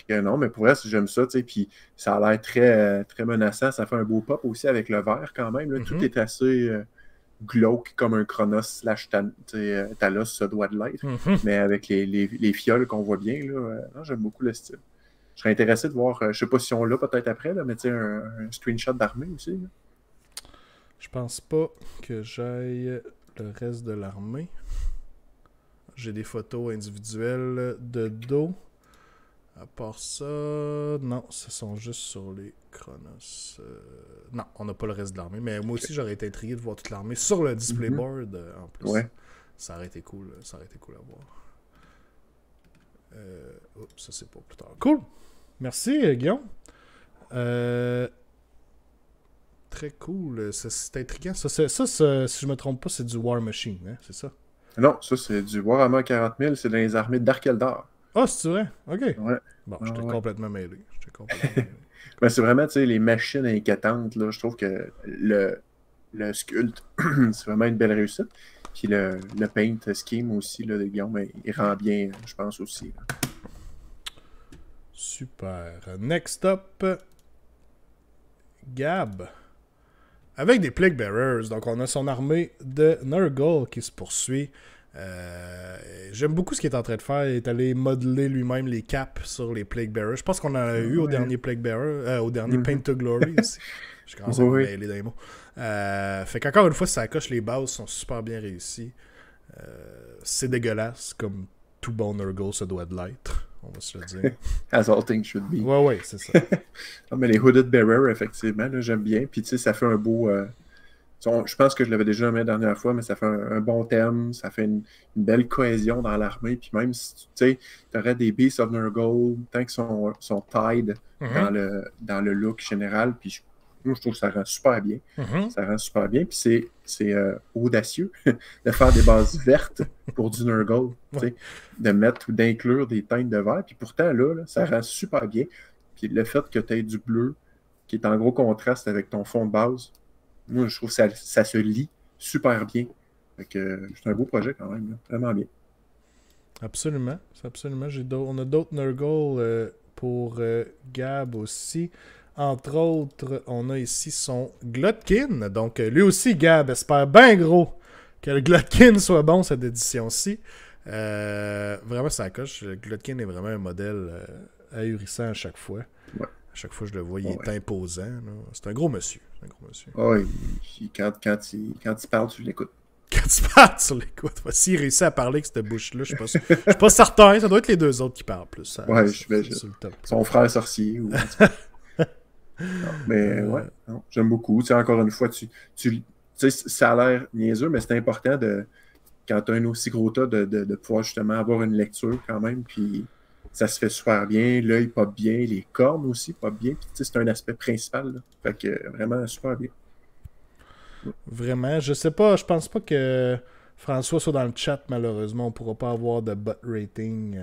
Non, mais pour vrai, j'aime ça, tu sais, puis ça a l'air très, très menaçant. Ça fait un beau pop aussi avec le vert quand même. Là. Tout est assez glauque comme un Chronos / Talos se doit de l'être. Mais avec les fioles qu'on voit bien, là, j'aime beaucoup le style. Je serais intéressé de voir, je sais pas si on l'a peut-être après, là, mais tu sais, un screenshot d'armée aussi. Là.
Je pense pas que j'aille le reste de l'armée. J'ai des photos individuelles de dos. À part ça... Non, ce sont juste sur les Chronos. Non, on n'a pas le reste de l'armée. Mais moi aussi, j'aurais été intrigué de voir toute l'armée sur le display board en plus.
Ouais.
Ça aurait été cool. Ça aurait été cool à voir. Ça, c'est pour plus tard. Cool. Merci, Guillaume. Très cool. C'est intriguant. Ça, si je me trompe pas, c'est du War Machine. Hein? C'est ça?
Non, ça, c'est du Warhammer 40 000. C'est dans les armées d'Arkeldar.
Ah, c'est vrai? OK.
Ouais.
Bon, j'étais complètement mêlé.
Ben, c'est vraiment, tu sais, les machines inquiétantes, là. Je trouve que le sculpte, c'est vraiment une belle réussite. Puis le paint scheme aussi, là, de Guillaume, il rend bien, je pense aussi. Là.
Super. Next up, Gab. Avec des Plague Bearers. Donc, on a son armée de Nurgle qui se poursuit. J'aime beaucoup ce qu'il est en train de faire. Il est allé modeler lui-même les caps sur les Plague Bearers. Je pense qu'on en a eu au dernier Plague Bearer, au dernier Paint to Glory aussi. Je commence à me mêler dans les mots. Fait qu'encore une fois, ça coche, les bases sont super bien réussies. C'est dégueulasse, comme tout bon Nurgle se doit de l'être. On va se le dire.
As all things should be.
Ouais, c'est ça.
Non, mais les Hooded Bearer, effectivement, là, j'aime bien. Puis, tu sais, ça fait un beau... je pense que je l'avais déjà nommé la dernière fois, mais ça fait un bon thème. Ça fait une belle cohésion dans l'armée. Puis même si, tu sais, tu aurais des Beasts of Nurgle, tant qu'ils sont tied dans le look général. Puis, moi, je trouve que ça rend super bien. Ça rend super bien. Puis c'est audacieux de faire des bases vertes pour du Nurgle. De mettre ou d'inclure des teintes de vert. Puis pourtant, là, ça rend super bien. Puis le fait que tu aies du bleu qui est en gros contraste avec ton fond de base, moi, je trouve que ça se lie super bien. Fait que c'est un beau projet quand même. Là. Vraiment bien.
Absolument. On a d'autres Nurgle pour Gab aussi. Entre autres, on a ici son Glotkin. Donc, lui aussi, Gab espère bien gros que le Glotkin soit bon cette édition-ci. Vraiment, ça coche. Le Glotkin est vraiment un modèle ahurissant à chaque fois.
Ouais.
À chaque fois que je le vois, il est imposant. Là. C'est un gros monsieur.
Oui, quand il parle, tu l'écoutes.
Quand tu parles, tu l'écoutes. S'il réussit à parler avec cette bouche-là, je suis pas certain. Ça doit être les deux autres qui parlent plus.
Ouais, son frère sorcier. Ou... non, mais non, j'aime beaucoup. Tu sais, encore une fois, tu sais, ça a l'air niaiseux, mais c'est important quand tu as un aussi gros tas de pouvoir justement avoir une lecture quand même. Puis ça se fait super bien. L'œil pop bien. Les cornes aussi pop bien. Puis tu sais, c'est un aspect principal. Là. Fait que vraiment super bien.
Vraiment. Je sais pas. Je pense pas que François soit dans le chat, malheureusement. On pourra pas avoir de bot rating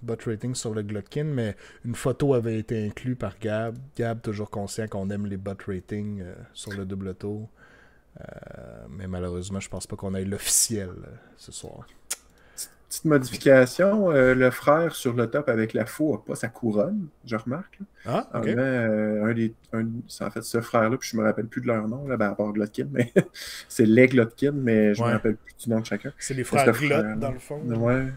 bot rating sur le Glotkin, mais une photo avait été inclue par Gab. Gab, toujours conscient qu'on aime les bot ratings sur le double tour. Mais malheureusement, je pense pas qu'on ait l'officiel ce soir.
Petite modification, le frère sur le top avec la faux n'a pas sa couronne, je remarque.
Ah, ok.
En fait, ce frère-là, puis je me rappelle plus de leur nom, là, à part Glotkin, mais c'est les Glotkin, mais je me rappelle plus du nom de chacun.
C'est les frères Glot, dans le fond.
Ouais.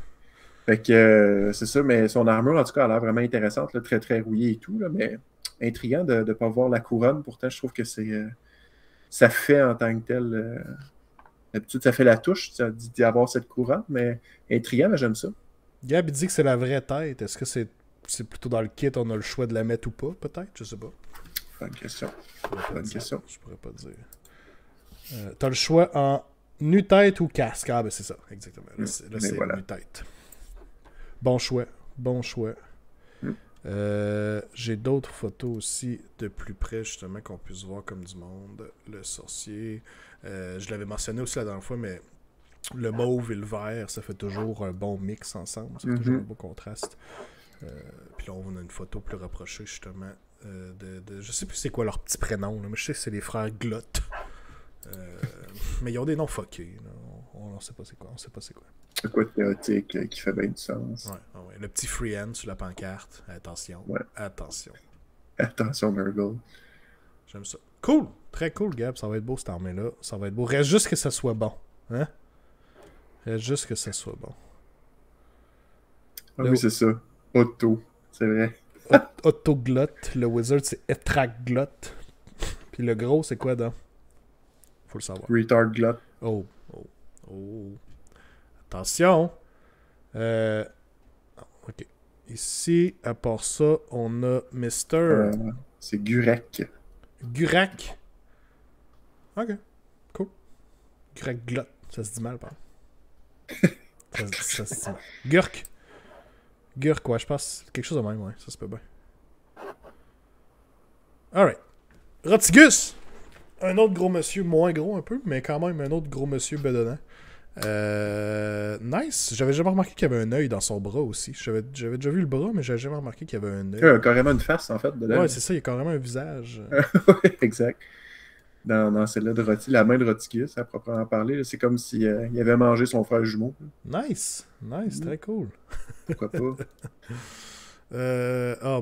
Fait que c'est ça, mais son armure, en tout cas, a l'air vraiment intéressante, là, très très rouillée et tout, là, mais intriguant de ne pas voir la couronne. Pourtant, je trouve que ça fait en tant que tel. D'habitude, ça fait la touche d'y avoir cette couronne, mais intriguant, mais j'aime ça.
Gab, il dit que c'est la vraie tête. Est-ce que c'est plutôt dans le kit, on a le choix de la mettre ou pas, peut-être? Je sais pas.
Bonne question.
Je pourrais pas dire. T'as le choix en nu-tête ou casque. Ah, ben c'est ça, exactement. Là, c'est voilà. Nu-tête. Bon choix. J'ai d'autres photos aussi de plus près, justement, qu'on puisse voir comme du monde. Le sorcier. Je l'avais mentionné aussi la dernière fois, mais le mauve et le vert, ça fait toujours un bon mix ensemble. Ça fait toujours un beau contraste. Puis là, on a une photo plus rapprochée, justement. Je sais plus c'est quoi leur petit prénom, là, mais je sais que c'est les frères Glot. Mais ils ont des noms fuckés. On sait pas c'est quoi.
C'est quoi théotique qui fait bien du sens.
Ouais. Le petit freehand sur la pancarte. Attention.
Ouais.
Attention,
Nurgle.
J'aime ça. Cool. Très cool, Gab. Ça va être beau, cette armée-là. Ça va être beau. Reste juste que ça soit bon. Hein? Reste juste que ça soit bon.
Ah oui, c'est ça. Otto. C'est vrai.
Otto Glot. Le wizard, c'est Etrak Glot. Puis le gros, c'est quoi, donc? Faut le savoir.
Retard Glot.
Oh. Attention. Ok. Ici, à part ça, on a Mr.
C'est Gurek.
Gurak. Ok. Cool. Gurak Glot. Ça se dit mal, par exemple. ça se dit mal. Gurk. Gurk, ouais, je pense. Quelque chose de même, ouais. Ça se peut bien. Alright. Rotigus. Un autre gros monsieur, moins gros un peu, mais quand même un autre gros monsieur bedonnant. Nice. J'avais jamais remarqué qu'il y avait un œil dans son bras aussi. J'avais déjà vu le bras, mais j'avais jamais remarqué qu'il y avait un œil.
Il y a carrément une face, en fait, dedans.
Ouais, c'est ça, il y a carrément un visage.
Oui, exact. Dans celle-là de Roti, la main de Rotigus, à proprement parler, là, c'est comme s'il avait mangé son frère jumeau.
Nice, très cool.
Pourquoi pas?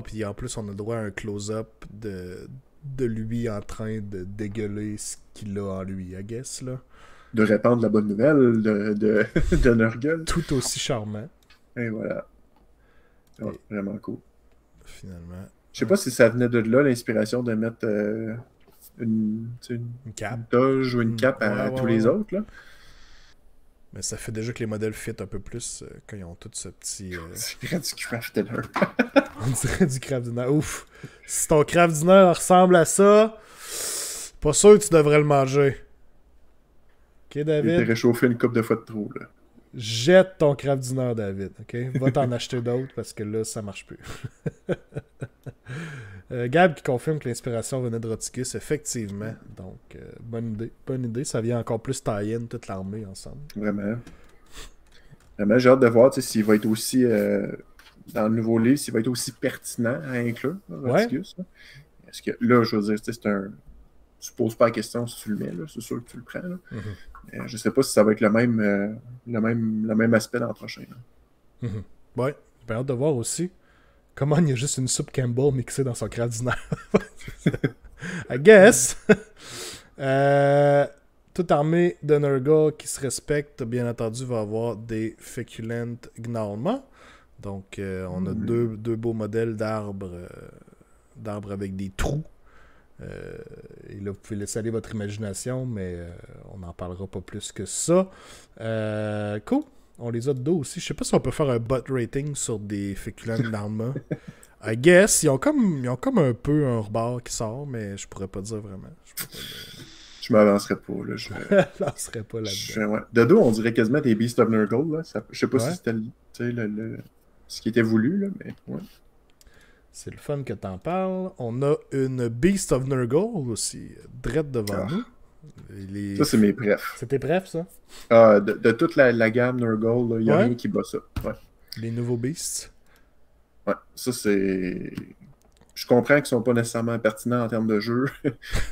Puis en plus, on a le droit à un close-up de lui en train de dégueuler ce qu'il a en lui, I guess, là.
De répandre la bonne nouvelle de Nurgle.
Tout aussi charmant.
Et voilà. Oh, vraiment cool.
Finalement.
Je sais pas si ça venait de là, l'inspiration de mettre une
cape.
Une toge ou une cape à tous les autres, là.
Mais ça fait déjà que les modèles fit un peu plus quand ils ont tout ce petit...
On dirait du craft dinner.
On dirait du craft dinner. Ouf! Si ton craft dinner ressemble à ça, pas sûr que tu devrais le manger. Ok, David?
Il était réchauffé une couple de fois de trop, là.
Jette ton craft dinner, David. Ok? Va t'en acheter d'autres parce que là, ça marche plus. Gab qui confirme que l'inspiration venait de Rotigus, effectivement. Donc, bonne idée. Ça vient encore plus tie-in toute l'armée ensemble.
Vraiment, j'ai hâte de voir s'il va être aussi, dans le nouveau livre, s'il va être aussi pertinent à inclure, Rotigus. Ouais. Parce que là, je veux dire, c'est un... Tu poses pas la question si tu le mets, là. C'est sûr que tu le prends. Là. Mm-hmm. Je sais pas si ça va être le même aspect dans le prochain.
Mm-hmm. Ouais, j'ai hâte de voir aussi comment il y a juste une soupe Campbell mixée dans son craft dinner. I guess. Toute armée de Nurgle qui se respecte, bien entendu, va avoir des féculents gnarlements. Donc, on a deux beaux modèles d'arbres avec des trous. Et là, vous pouvez laisser aller votre imagination, mais on n'en parlera pas plus que ça. Cool. On les a de dos aussi. Je sais pas si on peut faire un bot rating sur des féculents d'armement. I guess. Ils ont comme un peu un rebord qui sort, mais je pourrais pas dire vraiment.
Je m'avancerais pas. Là.
Je m'avancerais pas là-dedans.
Ouais. De dos, on dirait quasiment des Beast of Nurgle. Là. Je sais pas si c'était ce qui était voulu, là, mais ouais.
C'est le fun que t'en parles. On a une Beast of Nurgle aussi, drette devant nous.
Ça, c'est mes prefs.
C'est tes prefs, ça?
De toute la gamme Nurgle, il n'y a rien qui bat ça. Ouais.
Les nouveaux Beasts.
Ouais, ça c'est. Je comprends qu'ils sont pas nécessairement pertinents en termes de jeu.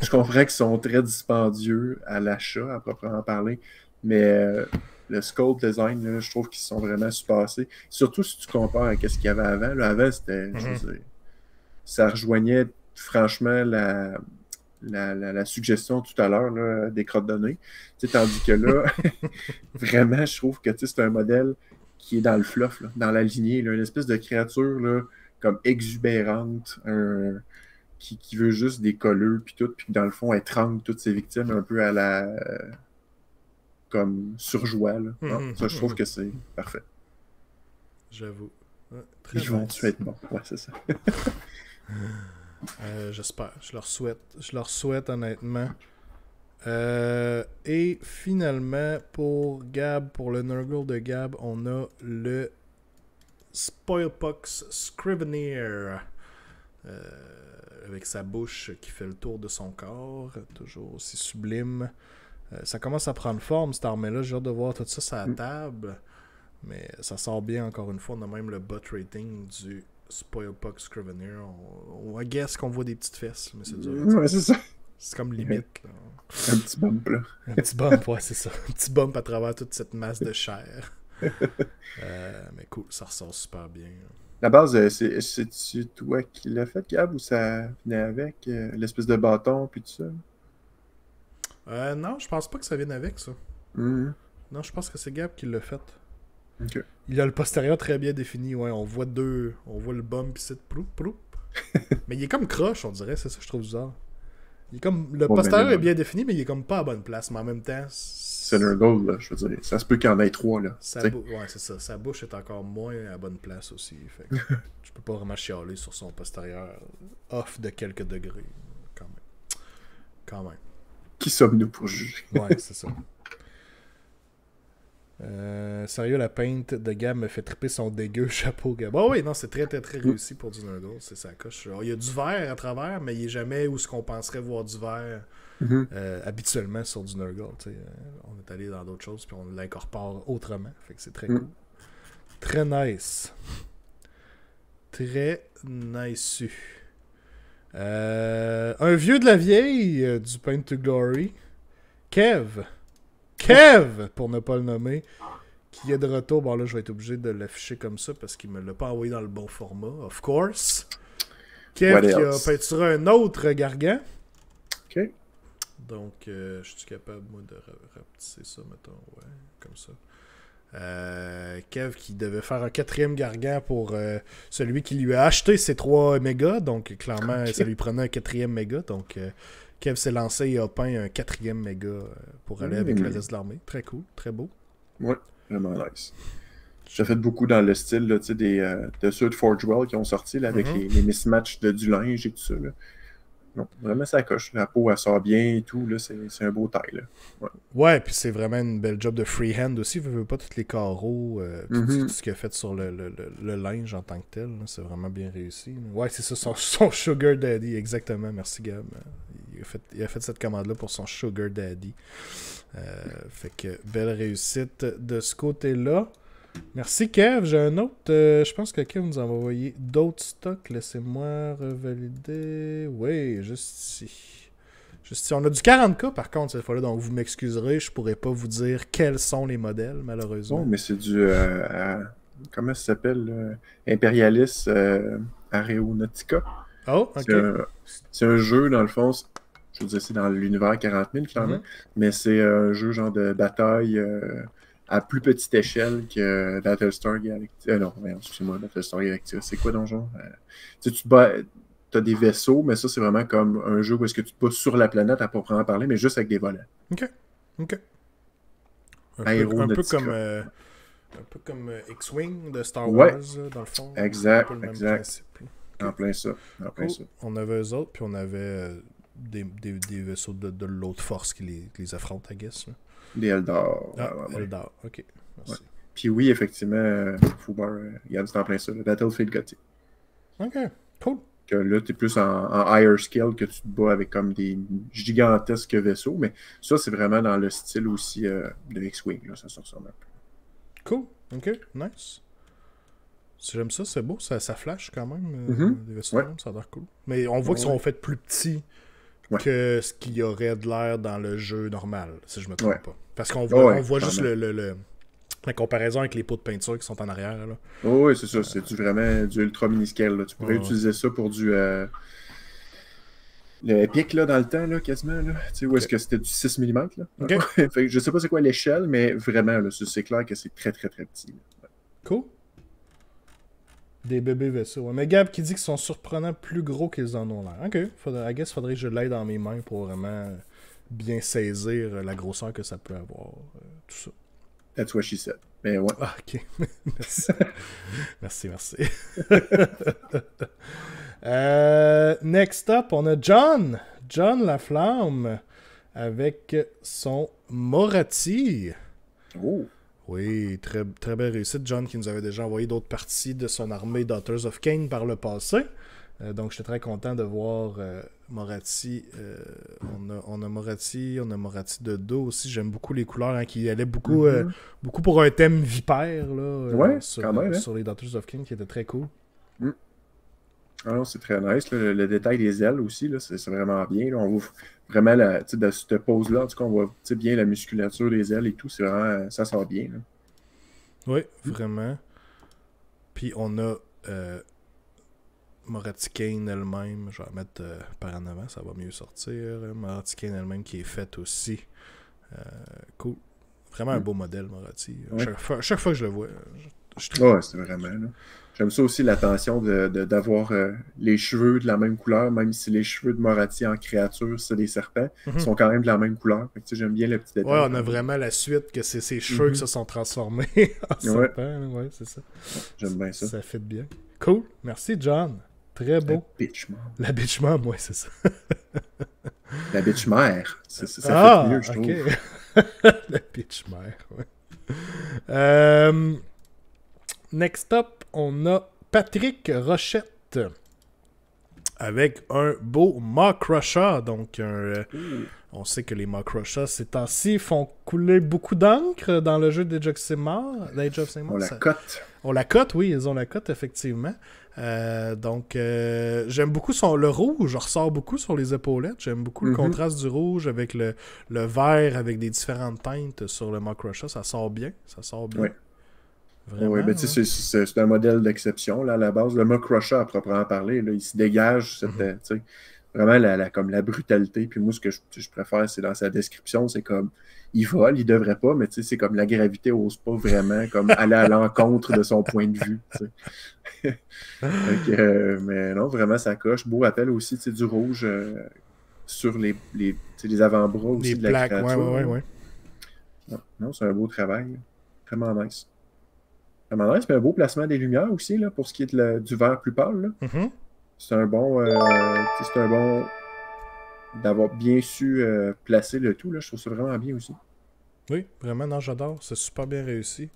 Je comprends qu'ils sont très dispendieux à l'achat, à proprement parler. Mais le scope design, là, je trouve qu'ils sont vraiment surpassés. Surtout si tu compares à ce qu'il y avait avant. Là, avant, c'était, je veux dire, ça rejoignait franchement la suggestion tout à l'heure là, des crottes de nez. Tu sais, tandis que là, vraiment, je trouve que tu sais, c'est un modèle qui est dans le fluff, là, dans la lignée, là, une espèce de créature là, comme exubérante, qui veut juste des colleux, puis tout, puis dans le fond, étrangle toutes ses victimes un peu à la comme surjoie. Là. Non, ça, je trouve que c'est parfait.
J'avoue. Ouais, très
Ils vont
nice.
être bons. Ouais, c'est ça.
J'espère. Je leur souhaite. Je leur souhaite honnêtement. Et finalement, pour Gab, pour le Nurgle de Gab, on a le Spoilpox Scrivener. Avec sa bouche qui fait le tour de son corps. Toujours aussi sublime. Ça commence à prendre forme, cette armée-là. J'ai hâte de voir tout ça sur la table. Mais ça sort bien, encore une fois. On a même le bot rating du Spoilpox Scrivener. On guess qu'on voit des petites fesses, mais c'est dur.
Ouais, c'est ça.
C'est comme limite. Là.
Un petit bump, là.
Un petit bump, ouais, c'est ça. Un petit bump à travers toute cette masse de chair. Mais cool, ça ressort super bien.
La base, c'est-tu toi qui l'as fait, Gab, ou ça venait avec l'espèce de bâton, puis tout ça?
Non, je pense pas que ça vienne avec, ça.
Mm-hmm.
Non, je pense que c'est Gab qui l'a fait.
Okay.
Il a le postérieur très bien défini, ouais. On voit le bump ici, proup, proup. Mais il est comme croche, on dirait, c'est ça que je trouve bizarre. Il est comme, le postérieur est bien défini, mais il est comme pas à bonne place. Mais en même temps,
c'est un goal, là, je veux dire. Ça se peut qu'il y en ait 3, là.
Ouais, c'est ça. Sa bouche est encore moins à bonne place aussi. Fait que je peux pas vraiment chialer sur son postérieur off de quelques degrés. Quand même.
Qui sommes-nous pour juger?
Ouais, c'est ça. Sérieux, la peinte de Gab me fait triper son dégueu chapeau Gab. Oh oui, non, c'est très réussi pour du Nurgle, c'est sa coche. Alors, il y a du vert à travers, mais il est jamais où ce qu'on penserait voir du vert habituellement sur du Nurgle. On est allé dans d'autres choses, puis on l'incorpore autrement. Fait que c'est très cool. Très nice. Très nice. Un vieux de la vieille du Paint to Glory. Kev, pour ne pas le nommer, qui est de retour. Bon, là, je vais être obligé de l'afficher comme ça parce qu'il me l'a pas envoyé dans le bon format, of course. Kev qui a peinturé un autre gargant.
OK.
Donc, je suis capable, moi, de rapetisser ça, mettons. Ouais, comme ça. Kev qui devait faire un 4e gargant pour celui qui lui a acheté ses 3 mégas. Donc, clairement, ça lui prenait un 4e méga. Donc, Kev s'est lancé et a peint un 4e méga pour aller avec le reste de l'armée. Très cool, très beau.
Ouais, vraiment nice. J'ai fait beaucoup dans le style là, de ceux de Forge World qui ont sorti là, avec les mismatchs du linge et tout ça. Là. Non, vraiment ça coche. La peau elle sort bien et tout. Là, c'est un beau taille. Là.
Ouais, puis c'est vraiment une belle job de freehand aussi. Vous ne pas tous les carreaux, tout ce qu'il a fait sur le linge en tant que tel. C'est vraiment bien réussi. Ouais, c'est ça, son Sugar Daddy. Exactement, merci Gab. Il a fait cette commande-là pour son Sugar Daddy. Fait que belle réussite de ce côté-là. Merci Kev, j'ai un autre. Je pense que Kev nous a envoyé d'autres stocks. Laissez-moi revalider. Oui, juste ici. On a du 40K par contre cette fois-là, donc vous m'excuserez, je pourrais pas vous dire quels sont les modèles, malheureusement.
Oh, mais c'est du. Comment ça s'appelle Imperialis Aeronautica.
Oh, ok.
C'est un jeu, dans le fond. Je veux dire, c'est dans l'univers 40 000, clairement. Mais c'est un jeu genre de bataille. À plus petite échelle que Battlestar Galactica. Non, excusez-moi, Battlestar Galactica. C'est quoi, donjon? Tu te bats, t'as des vaisseaux, mais ça, c'est vraiment comme un jeu où est-ce que tu te bats sur la planète à proprement parler, mais juste avec des volants.
Ok. Un peu comme X-Wing de Star Wars, dans le fond.
Exact. En plein ça.
On avait eux autres, puis on avait des vaisseaux de l'autre force qui les affrontent, I guess. Là.
Des Eldar.
Eldar, ok. Merci.
Ouais. Puis oui, effectivement, Fubar, regarde, c'est en plein ça, le Battlefield Gothic.
Ok, cool.
Que là, t'es plus en higher scale que tu te bats avec comme des gigantesques vaisseaux, mais ça, c'est vraiment dans le style aussi de X-Wing, là, ça se ressemble un peu.
Cool, ok, nice. J'aime ça, c'est beau, ça flash quand même. Des vaisseaux
Ouais.
de même, ça a l'air cool. Mais on voit qu'ils sont faits plus petits que ce qu'il y aurait de l'air dans le jeu normal, si je me trompe pas. Parce qu'on voit, on voit juste la comparaison avec les pots de peinture qui sont en arrière. Là.
Oui, c'est ça. C'est vraiment du ultra mini-scale. Là. Tu pourrais utiliser ça pour du... le Epic, là, dans le temps, là, quasiment. Là. Tu sais, où est-ce que c'était du 6 mm. Là. Fait que je sais pas c'est quoi l'échelle, mais vraiment, là, c'est clair que c'est très, très, très petit. Là. Ouais.
Cool. Des bébés vaisseaux. Ouais. Mais Gab qui dit qu'ils sont surprenants plus gros qu'ils en ont l'air. Ok. I guess faudrait que je l'aide dans mes mains pour vraiment bien saisir la grosseur que ça peut avoir. Tout ça.
That's what she said. Mais ouais.
Ah, ok. Merci. merci. Next up, on a John. John Laflamme avec son Moratti.
Oh.
Oui, très, très belle réussite. John qui nous avait déjà envoyé d'autres parties de son armée Daughters of Cain par le passé. Donc, j'étais très content de voir Moratti. On a Moratti de dos aussi. J'aime beaucoup les couleurs qui allaient beaucoup, beaucoup pour un thème vipère là, sur les Daughters of Cain qui était très cool.
Ah non, c'est très nice. Là. Le détail des ailes aussi, là, c'est vraiment bien. Là. On voit vraiment, de cette pose-là, en tout cas, on voit bien la musculature des ailes et tout. C'est vraiment, ça sort bien. Là.
Oui, vraiment. Puis on a Moratti Cain elle-même. Je vais la mettre par en avant, ça va mieux sortir. Moratti Cain elle-même qui est faite aussi. Cool. Vraiment un beau modèle, Moratti. Chaque fois que je le vois, je trouve.
Ouais, c'est vraiment. Là. J'aime ça aussi l'attention d'avoir les cheveux de la même couleur, même si les cheveux de Moratti en créature, c'est des serpents, sont quand même de la même couleur. Fait que, j'aime bien le petit détail.
Ouais, on a vraiment la suite que c'est ses cheveux qui se sont transformés en serpents. Ouais, c'est ça.
J'aime bien ça.
Ça fait bien. Cool. Merci, John. Très beau.
La bitch mom.
La bitch mom, ouais, c'est ça.
La bitch mère. Ça fait mieux, je trouve.
La bitch mère, ouais. Next up, on a Patrick Rochette avec un beau Maw-Krusha. Donc, on sait que les Maw-Krusha, ces temps-ci, font couler beaucoup d'encre dans le jeu d'Age of Sigmar.
On la cote.
On la cote, oui, ils ont la cote, effectivement. Donc, j'aime beaucoup le rouge, ressort beaucoup sur les épaulettes. J'aime beaucoup le contraste du rouge avec le vert, avec des différentes teintes sur le Maw-Krusha. Ça sort bien.
Oui.
Vraiment,
oui, mais tu sais, c'est un modèle d'exception, là, à la base. Le Maw-Krusha, à proprement parler, là, il se dégage, vraiment comme la brutalité. Puis moi, ce que je préfère, c'est dans sa description, c'est comme, il vole, il devrait pas, mais tu sais, c'est comme la gravité n'ose pas vraiment comme aller à l'encontre de son point de vue. Donc, mais non, vraiment, ça coche. Beau rappel aussi, tu sais, du rouge sur les avant-bras aussi de la créature.
Ouais.
Non, c'est un beau travail. Vraiment nice. Vraiment nice, mais un beau placement des lumières aussi, là, pour ce qui est du vert plus pâle. Là. C'est un bon... d'avoir bien su placer le tout, là. Je trouve ça vraiment bien aussi.
Oui, vraiment, non, j'adore. C'est super bien réussi.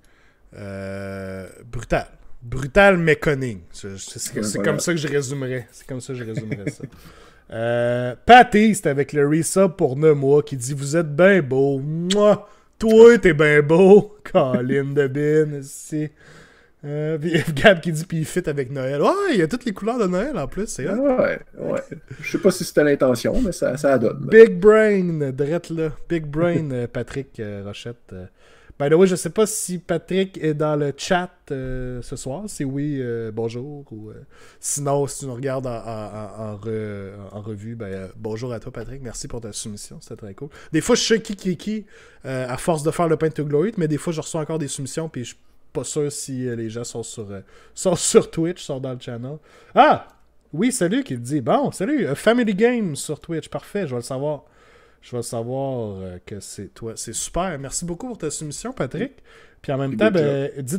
Brutal. Brutal mais cunning. C'est comme ça que je résumerais. C'est comme ça que je résumerais ça. Patty, c'est avec le resub pour Nemois qui dit « Vous êtes bien beau. Mouah! Toi, t'es bien beau. Colin de Bin, ici. » Puis Gab qui dit, puis il fit avec Noël. Ouais, il y a toutes les couleurs de Noël en plus. C'est
ouais. Je sais pas si c'était l'intention, mais ça donne.
Big Brain, drette là. Big Brain, Patrick Rochette. By the way, je sais pas si Patrick est dans le chat ce soir. Si oui, bonjour. Ou sinon, si tu nous regardes en revue, bonjour à toi, Patrick. Merci pour ta soumission. C'était très cool. Des fois, je sais qui à force de faire le Paint to Glory, mais des fois, je reçois encore des soumissions, puis je pas sûr si les gens sont sur Twitch, sont dans le channel. Ah! Oui, salut, qui dit. Bon, salut, Family Game sur Twitch. Parfait, je vais le savoir. Je vais savoir que c'est toi. C'est super. Merci beaucoup pour ta soumission, Patrick. Puis en même temps,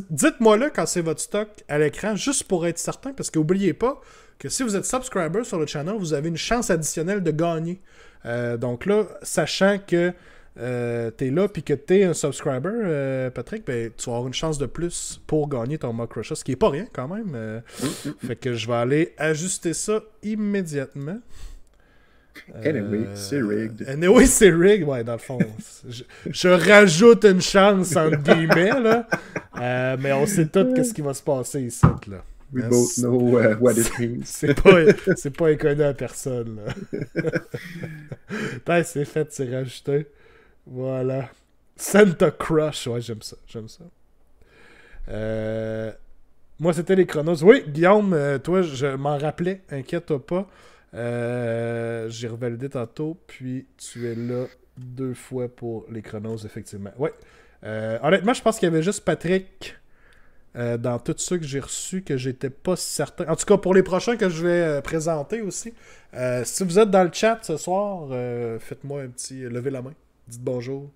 dites-moi-le quand c'est votre stock à l'écran, juste pour être certain, parce qu'oubliez pas que si vous êtes subscriber sur le channel, vous avez une chance additionnelle de gagner. Donc là, sachant que t'es là puis que t'es un subscriber, Patrick, tu vas avoir une chance de plus pour gagner ton Maw-Krusha, ce qui est pas rien quand même. Fait que je vais aller ajuster ça immédiatement.
Anyway, c'est rigged.
Anyway, c'est rigged, ouais, dans le fond. Je rajoute une chance, entre guillemets, là. Mais on sait tout qu'est-ce qui va se passer ici, là.
We both know what it means.
C'est pas inconnu à personne, là. Putain, c'est fait, c'est rajouté. Voilà. Santa Crush, ouais, j'aime ça. Moi, c'était les chronos. Oui, Guillaume, toi, je m'en rappelais, inquiète-toi pas. J'ai revalidé tantôt, puis tu es là 2 fois pour les chronos, effectivement. Ouais. Honnêtement, je pense qu'il y avait juste Patrick dans tous ceux que j'ai reçus que j'étais pas certain. En tout cas, pour les prochains que je vais présenter aussi. Si vous êtes dans le chat ce soir, faites-moi un petit levez la main, dites bonjour.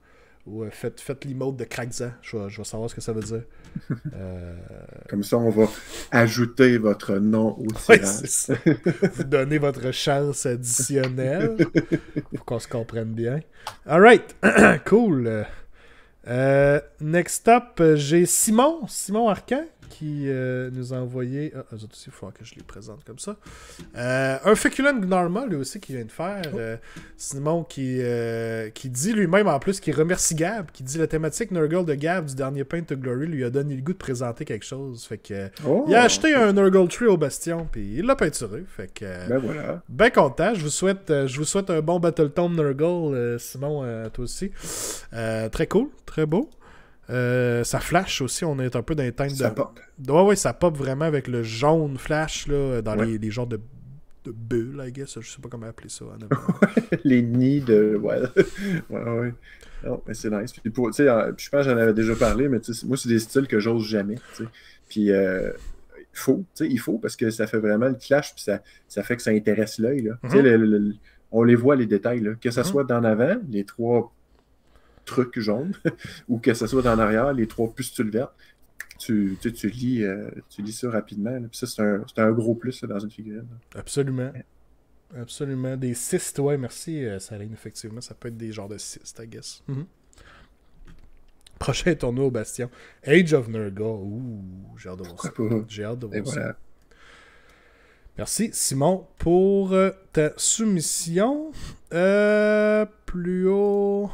Ou faites l'emote de Crackza. Je vais savoir ce que ça veut dire.
Comme ça, on va ajouter votre nom au tirage.
Ouais, c'est ça. Vous donnez votre chance additionnelle. Pour qu'on se comprenne bien. Alright. Cool. Next up, j'ai Simon Arcan qui nous a envoyé... eux autres aussi, il faut que je les présente comme ça. Un Feculent Gnorma, lui aussi, qui vient de faire. Simon qui dit lui-même, en plus, qui remercie Gab, qui dit la thématique Nurgle de Gab du dernier Paint to Glory lui a donné le goût de présenter quelque chose. Fait que il a acheté un Nurgle Tree au Bastion, puis il l'a peinturé. Fait que
ben voilà.
Ben content. Je vous souhaite un bon Battletome Nurgle, Simon, toi aussi. Très cool, très beau. Ça flash aussi, on est un peu dans les teintes
ça pop.
Ouais, ça pop vraiment avec le jaune flash là, dans les genres de bulles, I guess. Je sais pas comment appeler ça.
Les nids de. Ouais. Ouais. Non, mais c'est nice. Puis, je pense que j'en avais déjà parlé, mais moi, c'est des styles que j'ose jamais. T'sais. Puis il faut parce que ça fait vraiment le clash, puis ça fait que ça intéresse l'œil. Là. On les voit, les détails. Là. Que ça soit d'en avant, les 3 trucs jaunes, ou que ce soit en arrière, les 3 pustules vertes, tu lis ça rapidement. Là. Puis ça, c'est un gros plus là, dans une figurine. Là.
Absolument. Absolument. Des cystes, ouais, merci, Saline, effectivement. Ça peut être des genres de cystes, I guess. Prochain tournoi au Bastion. Age of Nurgle. Ouh, j'ai hâte de voir ça. J'ai hâte de voir ça. Voilà. Merci, Simon, pour ta soumission. Plus haut...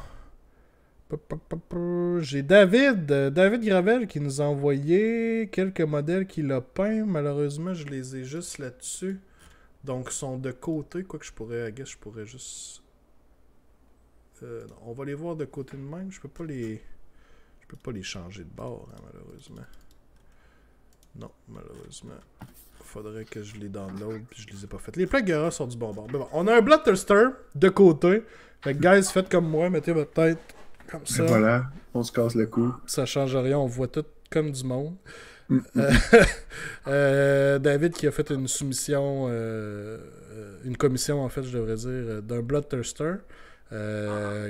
J'ai David Gravel qui nous a envoyé quelques modèles qu'il a peints. Malheureusement, je les ai juste là-dessus. Donc, ils sont de côté. Quoi que je pourrais juste... non, on va les voir de côté de même. Je peux pas les changer de bord, hein, malheureusement. Non, malheureusement. Faudrait que je les download puis je les ai pas faites. Les plaques Gara sont du bon bord. Mais bon, on a un Bloodthirster de côté. Fait que, guys, faites comme moi. Mettez votre tête comme ça.
Et voilà, on se casse le cou.
Ça change rien, on voit tout comme du monde. David qui a fait une soumission, une commission en fait, je devrais dire, d'un Bloodthirster.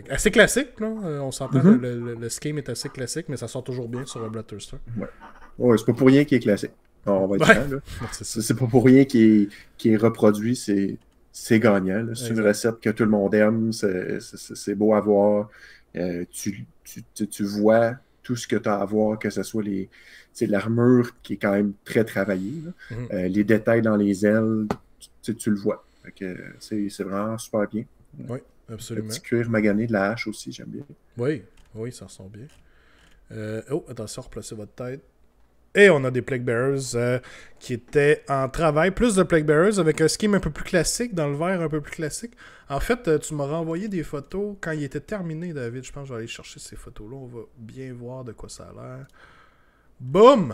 Assez classique, là. On s'entend, le scheme est assez classique, mais ça sort toujours bien sur un Bloodthirster.
Ouais, c'est pas pour rien qu'il est classique. On va être franc, là. C'est pas pour rien qu'il est reproduit, c'est gagnant. C'est une recette que tout le monde aime, c'est beau à voir. Tu vois tout ce que tu as à voir, que ce soit l'armure qui est quand même très travaillée. Les détails dans les ailes, tu le vois. C'est vraiment super bien.
Oui, absolument.
Le petit cuir magané de la hache aussi, j'aime bien.
Oui, ça ressent bien. Attention, replacez votre tête. Et on a des Plague Bearers qui étaient en travail. Plus de Plague Bearers avec un scheme un peu plus classique, dans le vert un peu plus classique. En fait, tu m'as renvoyé des photos quand il était terminé, David. Je pense que je vais aller chercher ces photos-là. On va bien voir de quoi ça a l'air. Boum!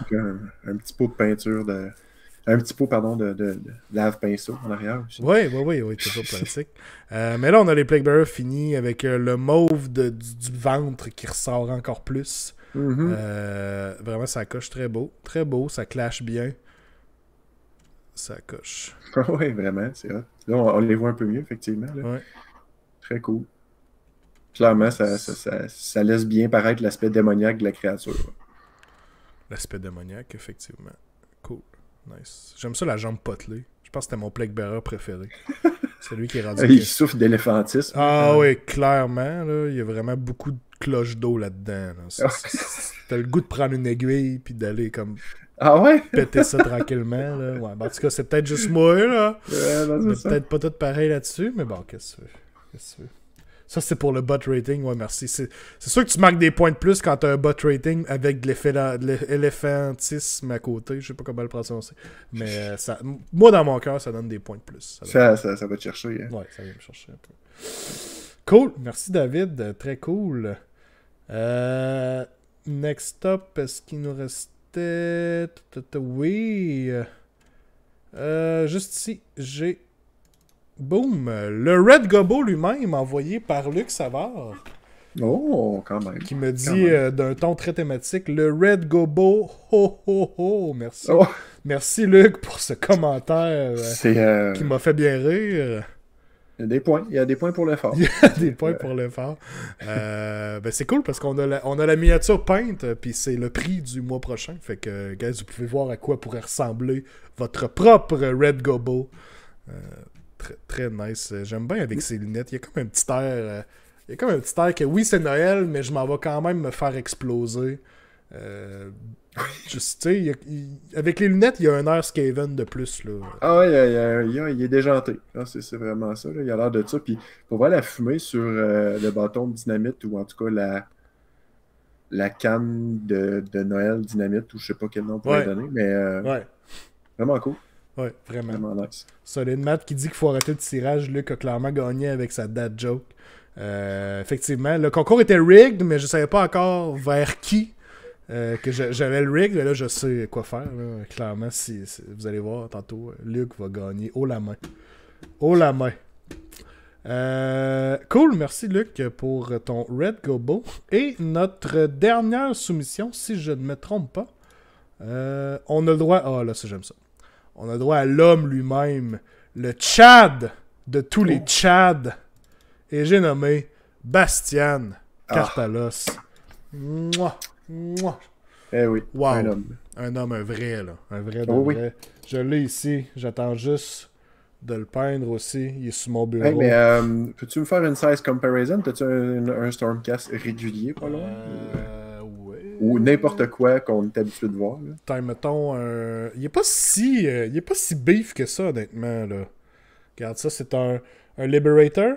Un petit pot de peinture un petit pot, pardon, de lave-pinceau en arrière.
Oui, toujours pratique. Mais là, on a les Plague Bearers finis avec le mauve du ventre qui ressort encore plus. Vraiment, ça coche très beau, ça clash bien. Ça coche.
Oui, vraiment, c'est hot. Là, on les voit un peu mieux, effectivement. Là.
Ouais.
Très cool. Clairement, ça laisse bien paraître l'aspect démoniaque de la créature.
L'aspect démoniaque, effectivement. Cool. Nice. J'aime ça, la jambe potelée. Je pense que c'était mon Plague Bearer préféré. Celui qui est rendu...
Il souffre d'éléphantisme.
Ah oui, clairement. Là, il y a vraiment beaucoup de cloches d'eau là-dedans. Là. T'as le goût de prendre une aiguille puis d'aller comme...
Ah ouais?
Péter ça tranquillement. Là. Ouais, ben, en tout cas, c'est peut-être juste moi. Là. On est peut-être pas tout pareil là-dessus, mais bon, qu'est-ce que tu veux? Ça, c'est pour le bot rating. Ouais, merci. C'est sûr que tu marques des points de plus quand t'as un bot rating avec de l'éléphantisme à côté. Je sais pas comment le prononcer. Mais ça, moi, dans mon cœur, ça donne des points de plus.
Ça va te chercher. Hein.
Ouais, ça vient me chercher un peu. Cool. Merci, David. Très cool. Next up, est-ce qu'il nous restait... Oui. Juste ici, j'ai... Boom! Le Red Gobbo lui-même, envoyé par Luc Savard.
Oh, quand même.
Qui me dit d'un ton très thématique, le Red Gobbo, ho ho ho! Merci. Oh. Merci Luc pour ce commentaire qui m'a fait bien rire.
Il y a des points. Il y a des points pour l'effort.
Il y a des points pour l'effort. Ben c'est cool parce qu'on a la miniature peinte, puis c'est le prix du mois prochain. Fait que, guys, vous pouvez voir à quoi pourrait ressembler votre propre Red Gobbo. Très, très nice. J'aime bien avec ses lunettes. Il y a comme un petit air. Il y a comme un petit air que oui, c'est Noël, mais je m'en vais quand même me faire exploser. Juste, tu sais, avec les lunettes, il y a un air Skaven de plus. Là.
Ah ouais, il est déjanté. C'est vraiment ça. Là. Il a l'air de ça. Puis pour voir la fumée sur le bâton de dynamite, ou en tout cas la canne de Noël dynamite, ou je sais pas quel nom on pourrait donner, mais vraiment cool.
Ouais, vraiment
nice.
Solid Matt qui dit qu'il faut arrêter le tirage. Luc a clairement gagné avec sa dad joke. Effectivement, le concours était rigged, mais je savais pas encore vers qui que j'avais le rig. Mais là, je sais quoi faire. Là. Clairement, si vous allez voir tantôt, Luc va gagner haut la main. Haut la main. Cool, merci Luc pour ton Red Gobbo. Et notre dernière soumission, si je ne me trompe pas, on a le droit... Ah là, ça j'aime ça. On a droit à l'homme lui-même, le Tchad de tous les Tchads. Et j'ai nommé Bastian Cartalos. Mouah, mouah.
Eh oui,
wow.
un homme.
Un homme, un vrai, là. Un vrai de vrai. Oui. Je l'ai ici. J'attends juste de le peindre aussi. Il est sous mon bureau.
Hey, mais peux-tu me faire une size comparison? T'as-tu un Stormcast régulier, pas loin? Ou n'importe quoi qu'on est habitué de voir.
Là. Mettons, il est pas si beef que ça, honnêtement. Là. Regarde ça, c'est un Liberator.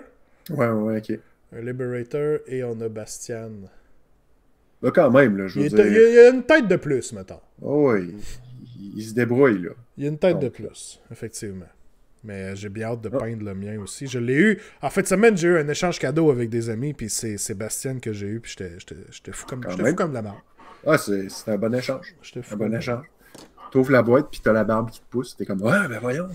Ouais, ok.
Un Liberator et on a Bastian.
Bah, quand même, là, je veux dire.
Il y a une tête de plus, mettons.
Oh, oui, il se débrouille, là.
Il y a une tête de plus, effectivement. Mais j'ai bien hâte de peindre le mien aussi. Je l'ai eu. En fait, cette semaine, j'ai eu un échange cadeau avec des amis, puis c'est Sébastien que j'ai eu, puis j'étais fou comme de la merde.
Ah, c'est un bon échange. Un bon échange. T'ouvres la boîte, puis t'as la barbe qui te pousse. T'es comme, ouais, ben voyons.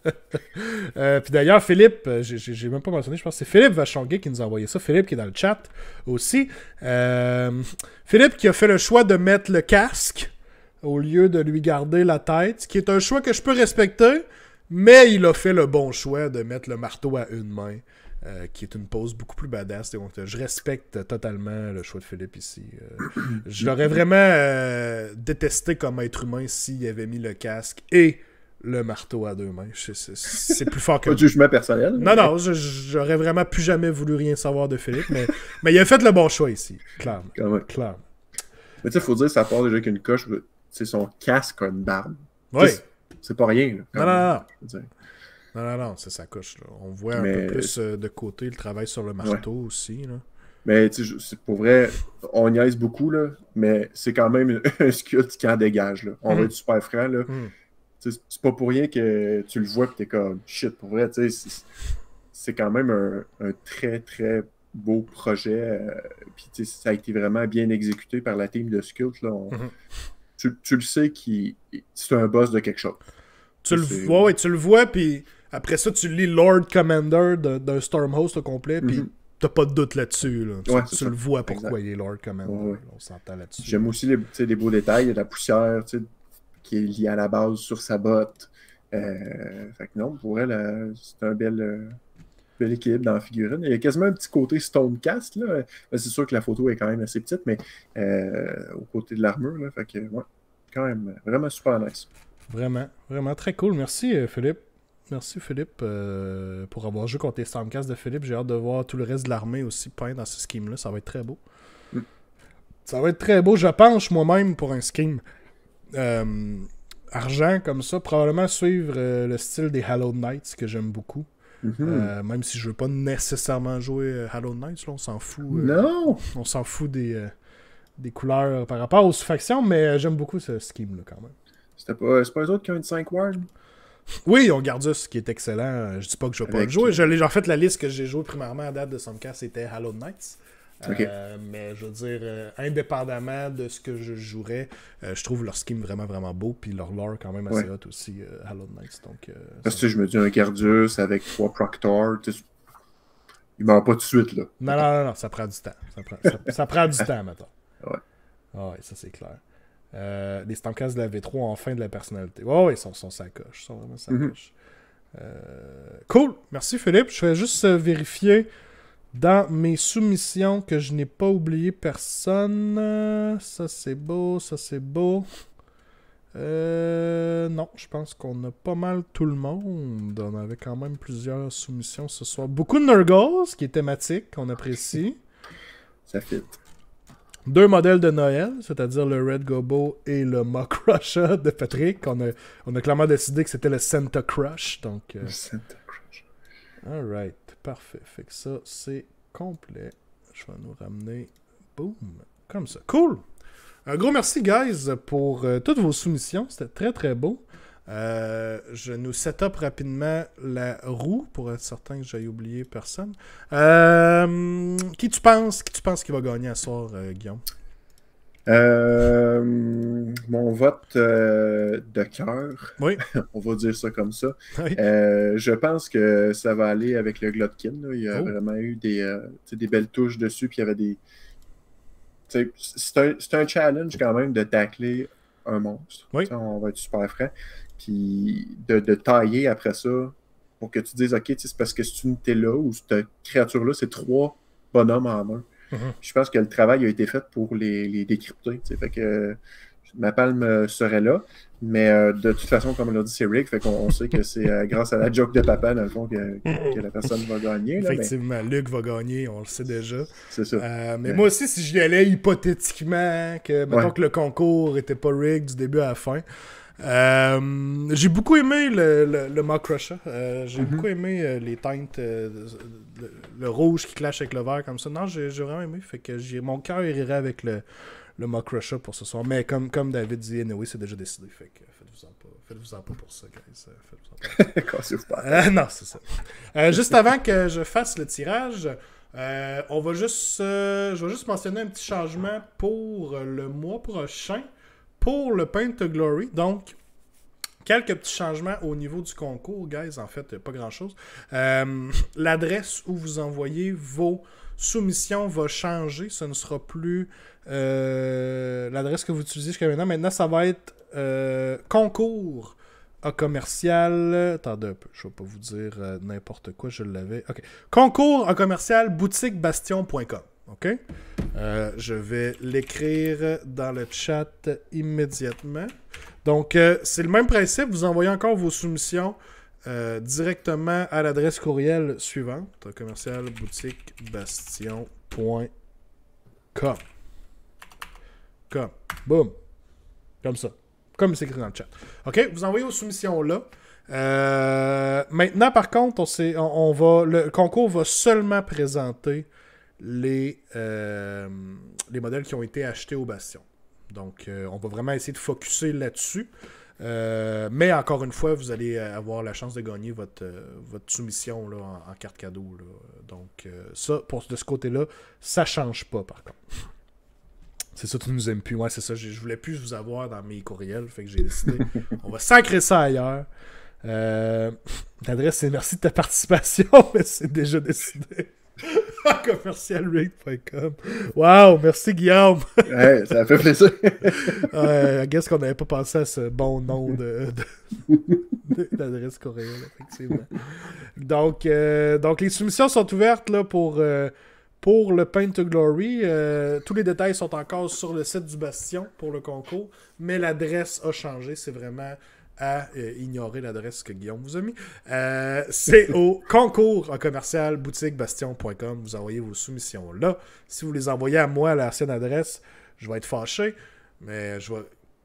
Puis d'ailleurs, Philippe, j'ai même pas mentionné, je pense que c'est Philippe Vachonguet qui nous a envoyé ça. Philippe qui est dans le chat aussi. Philippe qui a fait le choix de mettre le casque au lieu de lui garder la tête, ce qui est un choix que je peux respecter, mais il a fait le bon choix de mettre le marteau à une main, qui est une pose beaucoup plus badass. Donc, je respecte totalement le choix de Philippe ici. Je l'aurais vraiment détesté comme être humain s'il avait mis le casque et le marteau à deux mains. C'est plus fort que...
Pas de jugement personnel.
Non, j'aurais vraiment plus jamais voulu rien savoir de Philippe, mais il a fait le bon choix ici, clairement. Clairement.
Mais tu sais, il faut dire, ça part déjà qu'une coche, c'est son casque a une barbe.
Oui.
C'est pas rien. Là,
non, c'est sa coche. Là. On voit un peu plus de côté le travail sur le marteau aussi. Là.
Mais tu sais, pour vrai, on niaise beaucoup, là, mais c'est quand même un sculpte qui en dégage. Là. On va être super franc. Là. C'est pas pour rien que tu le vois et t'es comme shit. Pour vrai, tu sais, c'est quand même un très très beau projet. Puis ça a été vraiment bien exécuté par la team de sculpte. Là. Tu le sais que c'est un boss de quelque chose.
Tu le vois, puis après ça, tu lis Lord Commander d'un Stormhost au complet, puis t'as pas de doute là-dessus. Là. Tu le vois pourquoi il est Lord Commander. On s'entend là-dessus.
J'aime aussi les beaux détails. Il y a de la poussière qui est liée à la base sur sa botte. Fait que non, pour elle, c'est un bel équilibre dans la figurine. Il y a quasiment un petit côté Stonecast. Là. C'est sûr que la photo est quand même assez petite, mais au côté de l'armure. Là, fait que, ouais, quand même, vraiment super nice.
Vraiment, vraiment très cool. Merci, Philippe. Merci Philippe pour avoir joué contre les Stormcast de Philippe. J'ai hâte de voir tout le reste de l'armée aussi peint dans ce scheme-là. Ça va être très beau. Ça va être très beau. Je penche moi-même pour un scheme argent comme ça. Probablement suivre le style des Hollow Knights que j'aime beaucoup. Même si je veux pas nécessairement jouer Hollow Knights, là, on s'en fout.
Non!
On s'en fout des couleurs par rapport aux sous-factions, mais j'aime beaucoup ce scheme-là quand même.
C'est pas eux autres qui ont une 5 ward?
Oui, ils ont Gardus qui est excellent. Je dis pas que je vais pas le jouer. En fait, la liste que j'ai jouée primairement à date de Stormcast, c'était Hollow Knights. Mais je veux dire, indépendamment de ce que je jouerais, je trouve leur scheme vraiment vraiment beau, puis leur lore quand même assez hot aussi, Hollow Knights. Donc,
parce que je me dis un Gardius avec 3 Proctor, il meurt pas tout de suite là.
Non, ça prend du temps. Ça prend du temps, maintenant.
Ouais.
Ah ouais, ça c'est clair. Les Stormcast de la V3 ont enfin de la personnalité. Ouais, ils sont sacoches. Ils sont vraiment sacoches. Cool. Merci Philippe. Je vais juste vérifier dans mes soumissions que je n'ai pas oublié personne. Ça c'est beau, ça c'est beau. Non, je pense qu'on a pas mal tout le monde. On avait quand même plusieurs soumissions ce soir. Beaucoup de Nurgles, qui est thématique, qu'on apprécie.
Ça fit.
2 modèles de Noël, c'est-à-dire le Red Gobo et le Mock Russia de Patrick. On a clairement décidé que c'était le Santa Crush. Donc,
le Santa Crush.
Alright, parfait. Fait que ça, c'est complet. Je vais nous ramener. Boom. Comme ça. Cool! Un gros merci, guys, pour toutes vos soumissions. C'était très, très beau. Je nous set up rapidement la roue pour être certain que j'ai oublié personne. Qui tu penses qui va gagner à ce soir, Guillaume?
Mon vote de cœur,
oui.
On va dire ça comme ça.
Oui.
Je pense que ça va aller avec le Glotkin. Là. Il y a vraiment eu des belles touches dessus, puis il y avait des... C'est un challenge quand même de tacler un monstre.
Oui.
On va être super franc. Puis de tailler après ça pour que tu dises, OK, c'est parce que cette unité-là ou cette créature-là, c'est 3 bonhommes en main. Je pense que le travail a été fait pour les décrypter. Fait que ma palme serait là. Mais de toute façon, comme on l'a dit, c'est Rick. Fait qu'on sait que c'est grâce à la joke de papa, dans le fond, que la personne va gagner. Là,
effectivement, Luc va gagner, on le sait déjà.
C'est ça.
Mais moi aussi, si j'y allais hypothétiquement, que mettons que le concours était pas rigged du début à la fin, j'ai beaucoup aimé le Mock Russia. J'ai beaucoup aimé les teintes, le rouge qui clash avec le vert comme ça. Non, j'ai vraiment aimé. Fait que mon cœur irait avec le Mock Russia pour ce soir. Mais comme David dit, anyway, c'est déjà décidé. Fait que faites-vous-en pas pour ça, guys. Faites-vous-en pas. Non, c'est ça. Juste avant que je fasse le tirage, je vais juste mentionner un petit changement pour le mois prochain. Pour le Paint to Glory, donc, quelques petits changements au niveau du concours, guys. En fait, pas grand-chose. L'adresse où vous envoyez vos soumissions va changer. Ce ne sera plus l'adresse que vous utilisez jusqu'à maintenant. Maintenant, ça va être concours à commercial. Attendez un peu, je ne vais pas vous dire n'importe quoi, je l'avais. OK. Concours à commercial boutiquebastion.com. OK? Je vais l'écrire dans le chat immédiatement. Donc, c'est le même principe. Vous envoyez encore vos soumissions directement à l'adresse courriel suivante. Commercial boutiquebastion.com. Boum. Comme ça. Comme c'est écrit dans le chat. OK? Vous envoyez vos soumissions là. Maintenant, par contre, le concours va seulement présenter les modèles qui ont été achetés au Bastion. Donc, on va vraiment essayer de focusser là-dessus. Mais encore une fois, vous allez avoir la chance de gagner votre soumission là, en carte cadeau. Là. Donc, ça, de ce côté-là, ça change pas, par contre. C'est ça, tu nous aimes plus. Ouais, c'est ça. Je voulais plus vous avoir dans mes courriels. Fait que j'ai décidé, on va sacrer ça ailleurs. L'adresse, c'est merci de ta participation, mais c'est déjà décidé. commercialrate.com. Wow, merci Guillaume.
Ouais, ça a fait plaisir.
I guess qu'on n'avait pas pensé à ce bon nom d'adresse courriel, effectivement. Donc, les soumissions sont ouvertes là, pour le Paint to Glory. Tous les détails sont encore sur le site du Bastion pour le concours, mais l'adresse a changé. C'est vraiment à ignorer l'adresse que Guillaume vous a mis. C'est au concours en commercial boutiquebastion.com. Vous envoyez vos soumissions là. Si vous les envoyez à moi à l'ancienne adresse, je vais être fâché, mais je vais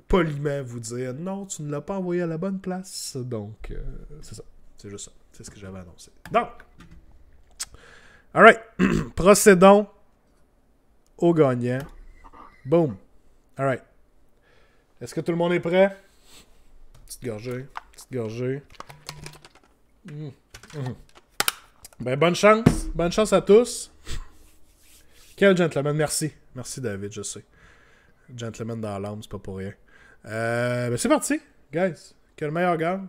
poliment vous dire non, tu ne l'as pas envoyé à la bonne place. Donc, c'est ça. C'est juste ça. C'est ce que j'avais annoncé. Donc, alright. Procédons au gagnant. Boom. Alright. Est-ce que tout le monde est prêt? Petite gorgée. Petite gorgée. Ben, bonne chance. Bonne chance à tous. Quel gentleman. Merci. Merci, David, je sais. Gentleman dans l'âme, c'est pas pour rien. Ben, c'est parti, guys. Quel meilleur gagne?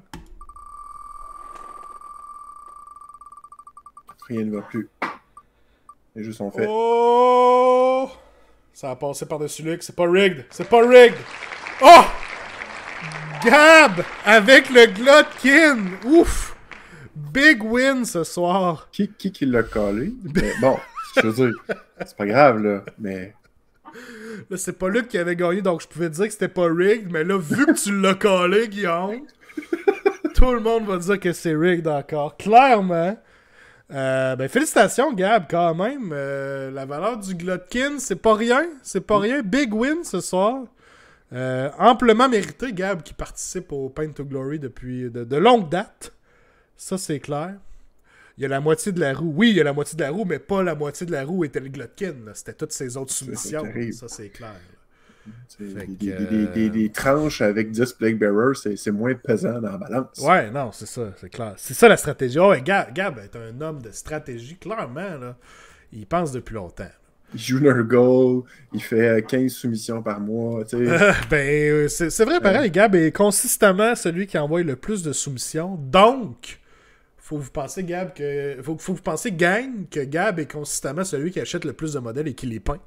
Rien ne va plus. Les jeux sont faits.
Oh! Ça a passé par-dessus Luc. C'est pas rigged. C'est pas rigged. Oh! Gab! Avec le Glotkin! Ouf! Big win ce soir.
Qui l'a collé? Mais bon, je veux dire, c'est pas grave, là, mais...
Là, c'est pas Luc qui avait gagné, donc je pouvais dire que c'était pas rigged, mais là, vu que tu l'as collé, Guillaume, tout le monde va dire que c'est rigged encore. Clairement. Ben, félicitations, Gab, quand même. La valeur du Glotkin, c'est pas rien. C'est pas rien. Big win ce soir. Amplement mérité, Gab, qui participe au Paint to Glory depuis de longue date. Ça, c'est clair. Il y a la moitié de la roue. Oui, il y a la moitié de la roue, mais pas la moitié de la roue était le Glotkin. C'était toutes ses autres soumissions. Ça, c'est clair.
Des tranches avec 10 Plague Bearers, c'est moins pesant dans la balance.
Ouais, non, c'est ça, c'est clair. C'est ça la stratégie. Oh, Gab est un homme de stratégie, clairement. Là. Il pense depuis longtemps.
Il joue Nurgle, il fait 15 soumissions par mois.
C'est vrai, pareil. Gab est consistamment celui qui envoie le plus de soumissions. Donc, faut vous penser, Gab, faut vous penser, gang, que Gab est consistamment celui qui achète le plus de modèles et qui les peint.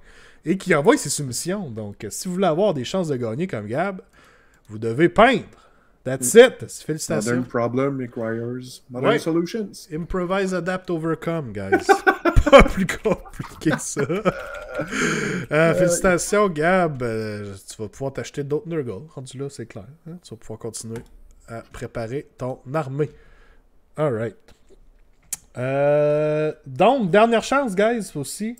Et qui envoie ses soumissions. Donc, si vous voulez avoir des chances de gagner comme Gab, vous devez peindre. That's it. Félicitations.
Modern problem requires modern solutions.
Improvise, adapt, overcome, guys. Pas plus compliqué que ça. Félicitations, Gab. Tu vas pouvoir t'acheter d'autres Nurgle. Rendu là, c'est clair. Hein? Tu vas pouvoir continuer à préparer ton armée. Alright. Donc, dernière chance, guys, aussi.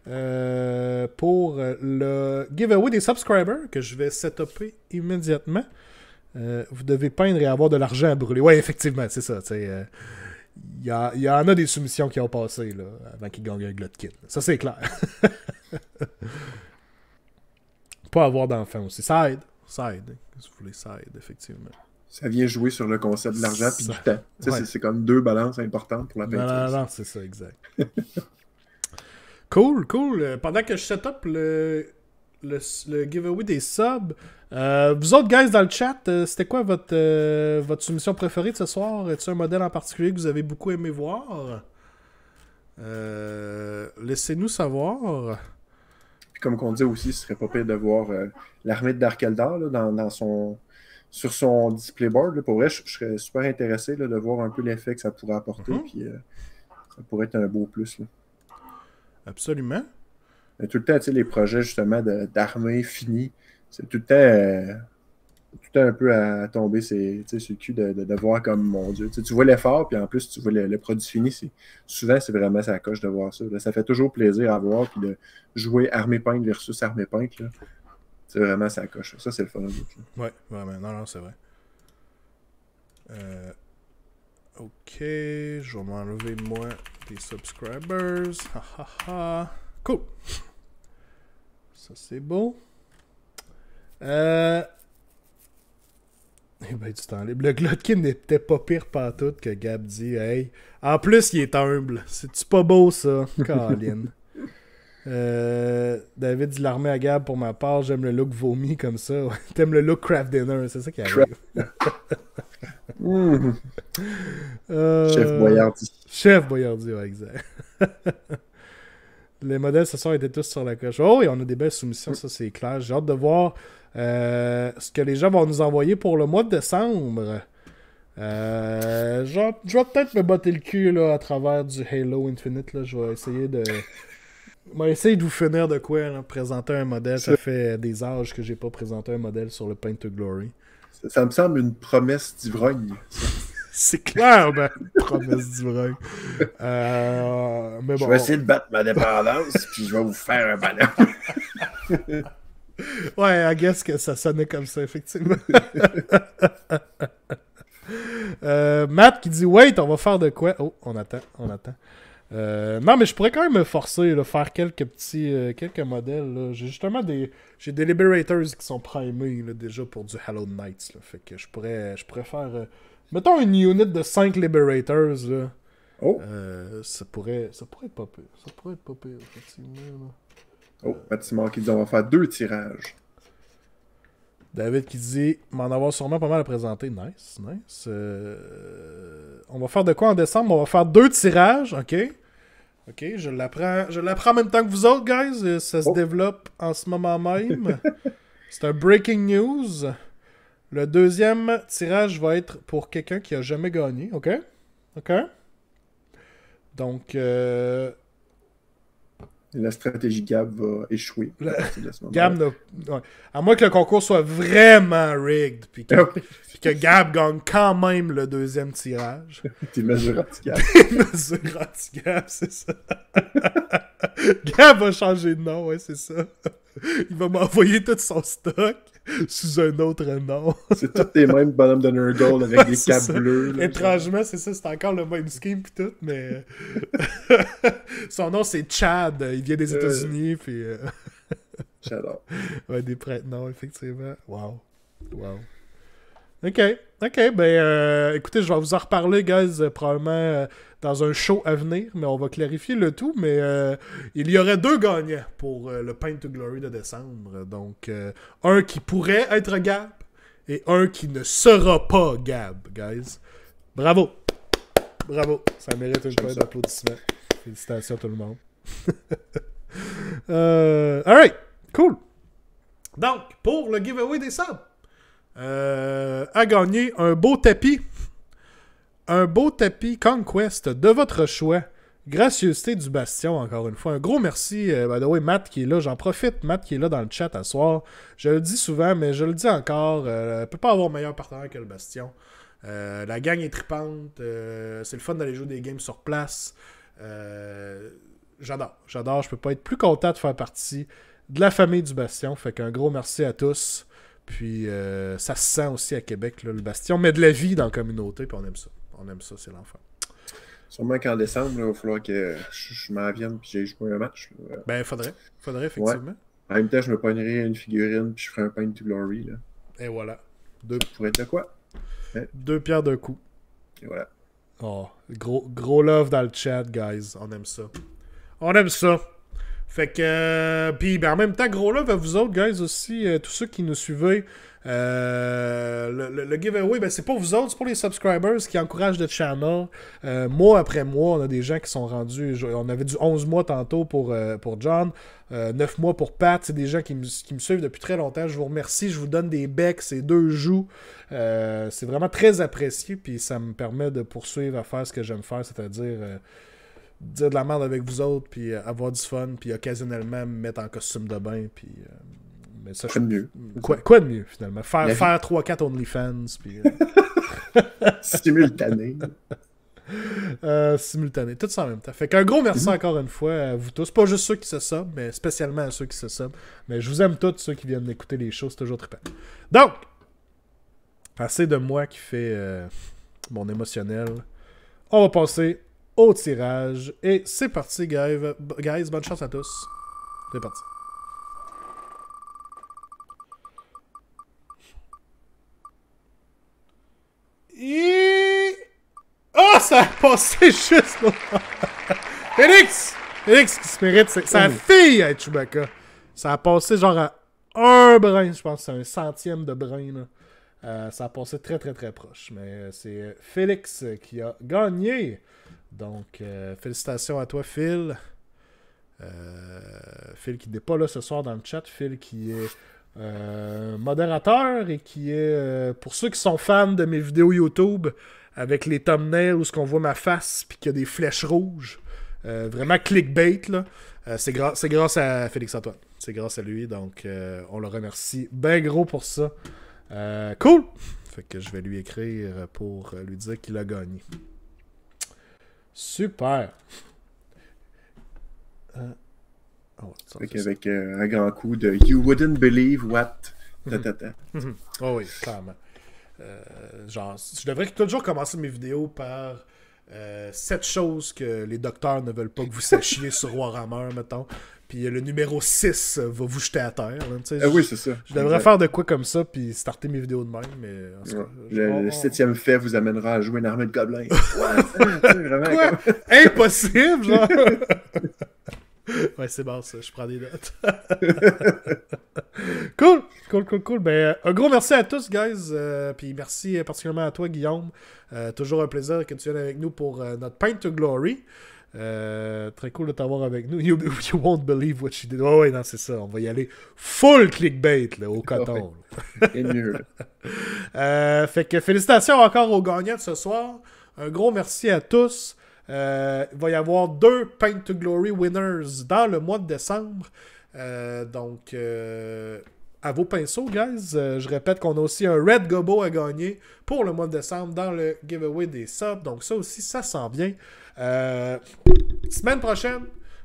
Pour le giveaway des subscribers que je vais setuper immédiatement. Vous devez peindre et avoir de l'argent à brûler. Ouais, effectivement, c'est ça. Il y en a des soumissions qui ont passé là, avant qu'ils gagnent un Glotkin. Ça, c'est clair. Pas avoir d'enfants aussi. Side. Si vous voulez side, effectivement.
Ça vient jouer sur le concept de l'argent et du temps. Ouais. C'est comme deux balances importantes pour la peinture.
Non, c'est ça, exact. Cool. Pendant que je set up le giveaway des subs, vous autres, guys, dans le chat, c'était quoi votre soumission préférée de ce soir? Est-ce un modèle en particulier que vous avez beaucoup aimé voir? Laissez-nous savoir.
Puis comme on dit aussi, ce serait pas pire de voir l'armée de Dark Eldar là, sur son display board. Là. Pour vrai, je serais super intéressé là, de voir un peu l'effet que ça pourrait apporter. Puis ça pourrait être un beau plus. Là.
Absolument.
Mais tout le temps, tu sais, les projets justement d'armée finie, c'est tout le temps un peu à tomber sur le cul de voir comme, mon Dieu, tu vois l'effort, puis en plus, tu vois le produit fini. Souvent, c'est vraiment ça coche de voir ça. Là. Ça fait toujours plaisir à voir, puis de jouer armée peinte versus armée peinte, là, c'est vraiment ça coche. Ça, c'est le fun.
Ouais, vraiment. Non, c'est vrai. Ok, je vais m'enlever moi des subscribers. Cool. Ça, c'est beau. Eh ben, du temps libre. Le Glotkin n'était pas pire pantoute que Gab dit. Hey. En plus, il est humble. C'est-tu pas beau, ça? Colin. David dit l'armée à Gab pour ma part. J'aime le look vomi comme ça. T'aimes le look craft dinner. C'est ça qui arrive. Chef Boyardi, ouais, exact. Les modèles ce soir étaient tous sur la coche. Oh, et on a des belles soumissions, ça c'est clair. J'ai hâte de voir ce que les gens vont nous envoyer pour le mois de décembre. Je vais peut-être me botter le cul là, à travers du Halo Infinite. Là. Je vais essayer de vous finir de quoi, là, présenter un modèle. Ça fait des âges que j'ai pas présenté un modèle sur le Paint to Glory.
Ça me semble une promesse d'ivrogne.
C'est clair, ben, promesse d'ivrogne. Mais bon.
Je vais essayer de battre ma dépendance, puis je vais vous faire un bonheur.
Ouais, I guess que ça sonnait comme ça, effectivement. Matt qui dit « Wait, on va faire de quoi? » Oh, on attend. Non, mais je pourrais quand même me forcer à faire quelques modèles. Là. J'ai justement des Liberators qui sont primés là, déjà pour du Hollow Knights. Là. Fait que je pourrais faire... mettons une unit de 5 Liberators. Là.
Oh!
Ça pourrait être pas pire. Ça pourrait être pas pire, effectivement. Là.
Oh, Mathimon qui dit on va faire 2 tirages.
David qui dit m'en avoir sûrement pas mal à présenter. Nice. On va faire de quoi en décembre? On va faire 2 tirages, ok? Ok, je l'apprends en même temps que vous autres, guys. Ça se développe en ce moment même. C'est un breaking news. Le deuxième tirage va être pour quelqu'un qui a jamais gagné, ok? Ok? Donc,
la stratégie Gab va échouer.
Gab ouais. À moins que le concours soit vraiment rigged, puis que Gab gagne quand même le deuxième tirage.
T'es mesurati Gab.
Mesurati Gab, c'est ça. Gab va changer de nom, ouais, c'est ça. Il va m'envoyer tout son stock sous un autre nom.
C'est tous les mêmes bonhommes de Nurgle avec des capes bleues. Là,
étrangement, c'est ça, c'est encore le même scheme pis tout, mais... son nom, c'est Chad. Il vient des États-Unis, puis...
J'adore.
Ouais, des prête-noms, effectivement. Wow. OK, ben, écoutez, je vais vous en reparler, guys, probablement dans un show à venir, mais on va clarifier le tout, mais il y aurait 2 gagnants pour le Paint to Glory de décembre, donc un qui pourrait être Gab, et un qui ne sera pas Gab, guys. Bravo, ça mérite une pointe d'applaudissements. Félicitations à tout le monde. Alright, cool. Donc, pour le giveaway des subs, à gagner un beau tapis Conquest de votre choix. Gracieuseté du Bastion, encore une fois. Un gros merci, by the way, Matt qui est là. J'en profite, Matt qui est là dans le chat à soir. Je le dis souvent, mais je le dis encore. Peut pas avoir meilleur partenaire que le Bastion. La gang est tripante. C'est le fun d'aller jouer des games sur place. J'adore. Je peux pas être plus content de faire partie de la famille du Bastion. Fait qu'un gros merci à tous. Puis ça se sent aussi à Québec, là, le Bastion. Mais de la vie dans la communauté, puis on aime ça. C'est l'enfer.
Sûrement qu'en décembre, il va falloir que je m'en vienne puis j'aille jouer un match. Là.
Ben, faudrait effectivement.
Ouais. En même temps, je me pognerai une figurine puis je ferai un Paint to Glory. Là.
Et voilà.
Ça pourrait être de quoi?
Ouais. 2 pierres d'un coup.
Et voilà.
Oh, gros love dans le chat, guys. On aime ça. Fait que, puis ben, en même temps, gros love à vous autres, guys, aussi, tous ceux qui nous suivez. Le giveaway, ben, c'est pour vous autres, c'est pour les subscribers qui encouragent le channel. Mois après mois, on a des gens qui sont rendus. On avait du 11 mois tantôt pour John, 9 mois pour Pat. C'est des gens qui me suivent depuis très longtemps. Je vous remercie, je vous donne des becs, ces 2 joues. C'est vraiment très apprécié, puis ça me permet de poursuivre à faire ce que j'aime faire, c'est-à-dire dire de la merde avec vous autres, puis avoir du fun, puis occasionnellement me mettre en costume de bain, puis... mais ça,
quoi de mieux?
Quoi de mieux, finalement? Faire 3-4 OnlyFans, puis...
Simultané.
Simultané, tout ça en même temps. Fait qu'un gros merci encore une fois à vous tous. Pas juste ceux qui se subbent, mais spécialement à ceux qui se subbent. Mais je vous aime tous, ceux qui viennent écouter les shows, c'est toujours trippant. Donc, assez de moi qui fait mon émotionnel. On va passer au tirage. Et c'est parti, guys. Bonne chance à tous. C'est parti. Et... Oh, ça a passé juste là. Félix qui se mérite. C'est sa fille à Chewbacca. Ça a passé genre à un brin. Je pense que c'est un centième de brin. Là. Ça a passé très très très proche. Mais c'est Félix qui a gagné. Donc, félicitations à toi, Phil. Phil qui n'est pas là ce soir dans le chat. Phil qui est modérateur et qui est, pour ceux qui sont fans de mes vidéos YouTube, avec les thumbnails où on voit ma face puis qu'il y a des flèches rouges. Vraiment clickbait, là. C'est grâce à Félix-Antoine. C'est grâce à lui, donc on le remercie bien gros pour ça. Cool! Fait que je vais lui écrire pour lui dire qu'il a gagné. Super.
Avec un grand coup de You wouldn't believe what.
Oh oui, clairement. Genre, je devrais toujours commencer mes vidéos par 7 choses que les docteurs ne veulent pas que vous sachiez sur Warhammer, mettons. Puis le numéro 6 va vous jeter à terre. Là,
oui, c'est ça.
Je devrais faire de quoi comme ça, puis starter mes vidéos de même. Mais, en tout cas,
le 7e fait vous amènera à jouer une armée de gobelins. Vraiment
quoi? Impossible, genre! Ouais, c'est bon ça, je prends des notes. Cool. Ben, un gros merci à tous, guys. Puis merci particulièrement à toi, Guillaume. Toujours un plaisir que tu viennes avec nous pour notre Paint to Glory. Très cool de t'avoir avec nous. You won't believe what she did. Ouais, non, c'est ça. On va y aller full clickbait, là, au coton.
Et mieux.
Fait que félicitations encore aux gagnants de ce soir. Un gros merci à tous. Il va y avoir 2 Paint to Glory winners dans le mois de décembre. Donc, à vos pinceaux, guys. Je répète qu'on a aussi un Red Gobo à gagner pour le mois de décembre dans le giveaway des subs. Donc, ça aussi, ça s'en vient. Semaine prochaine.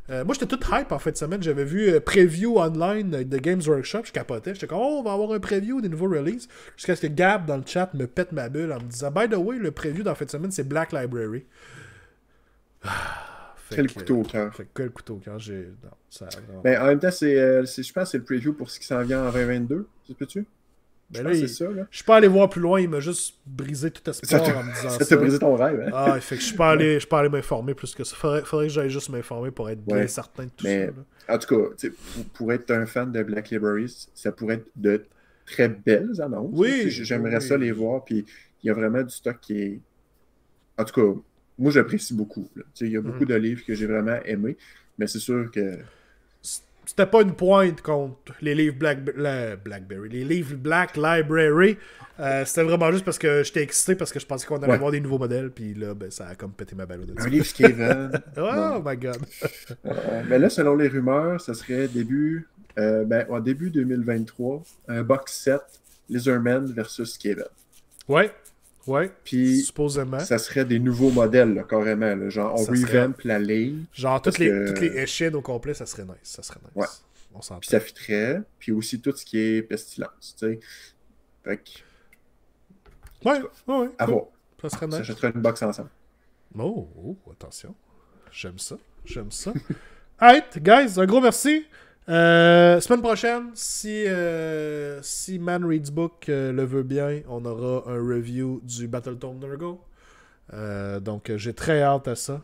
Moi, j'étais tout hype en fin de semaine. J'avais vu preview online de Games Workshop. Je capotais. J'étais comme, on va avoir un preview des nouveaux releases. Jusqu'à ce que Gab, dans le chat, me pète ma bulle en me disant, by the way, le preview dans fin de semaine, c'est Black Library.
Quel couteau au cœur.
Quel couteau au cœur.
Ben, en même temps, je pense que c'est le preview pour ce qui s'en vient en 2022. Tu peux-tu?
Ben là, je suis pas allé voir plus loin, il m'a juste brisé tout espoir en me disant ça.
Ça t'a brisé ton rêve, hein?
Ah, fait que je suis pas allé m'informer plus que ça. Faudrait que j'aille juste m'informer pour être bien certain de tout ça. Là.
En tout cas, pour être un fan de Black Library, ça pourrait être de très belles annonces.
Oui.
J'aimerais ça les voir, puis il y a vraiment du stock qui est... En tout cas, moi j'apprécie beaucoup. Il y a beaucoup de livres que j'ai vraiment aimés, mais c'est sûr que...
C'était pas une pointe contre les livres Blackberry, les livres Black Library. C'était vraiment juste parce que j'étais excité parce que je pensais qu'on allait avoir des nouveaux modèles. Puis là, ben, ça a comme pété ma balle.
Un livre Skaven.
Oh my god.
Mais là, selon les rumeurs, ça serait début 2023, un box set Lizardman versus Skaven.
Ouais,
puis
supposément.
Ça serait des nouveaux modèles, là, carrément. Là. Genre, on revamp la ligne.
Genre, toutes les échelles au complet, ça serait nice.
Ouais.
On s'entend.
Puis ça fitterait. Puis aussi tout ce qui est pestilence. Tu sais. Fait que...
Ouais.
À voir.
Ça serait nice.
Ça achètera une box ensemble.
Oh, attention. J'aime ça. Alright, guys, un gros merci. Semaine prochaine, si Man Reads Book le veut bien, on aura un review du Battletome Nurgle. Donc j'ai très hâte à ça.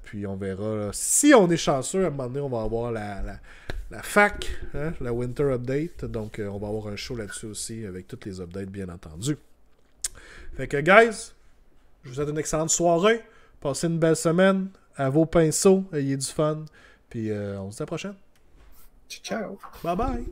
Puis on verra. Là. Si on est chanceux, à un moment donné, on va avoir la FAQ, hein, la Winter Update. Donc on va avoir un show là-dessus aussi avec toutes les updates, bien entendu. Fait que, guys, je vous souhaite une excellente soirée. Passez une belle semaine. À vos pinceaux, ayez du fun. Puis on se dit à la prochaine.
Ciao.
Bye bye.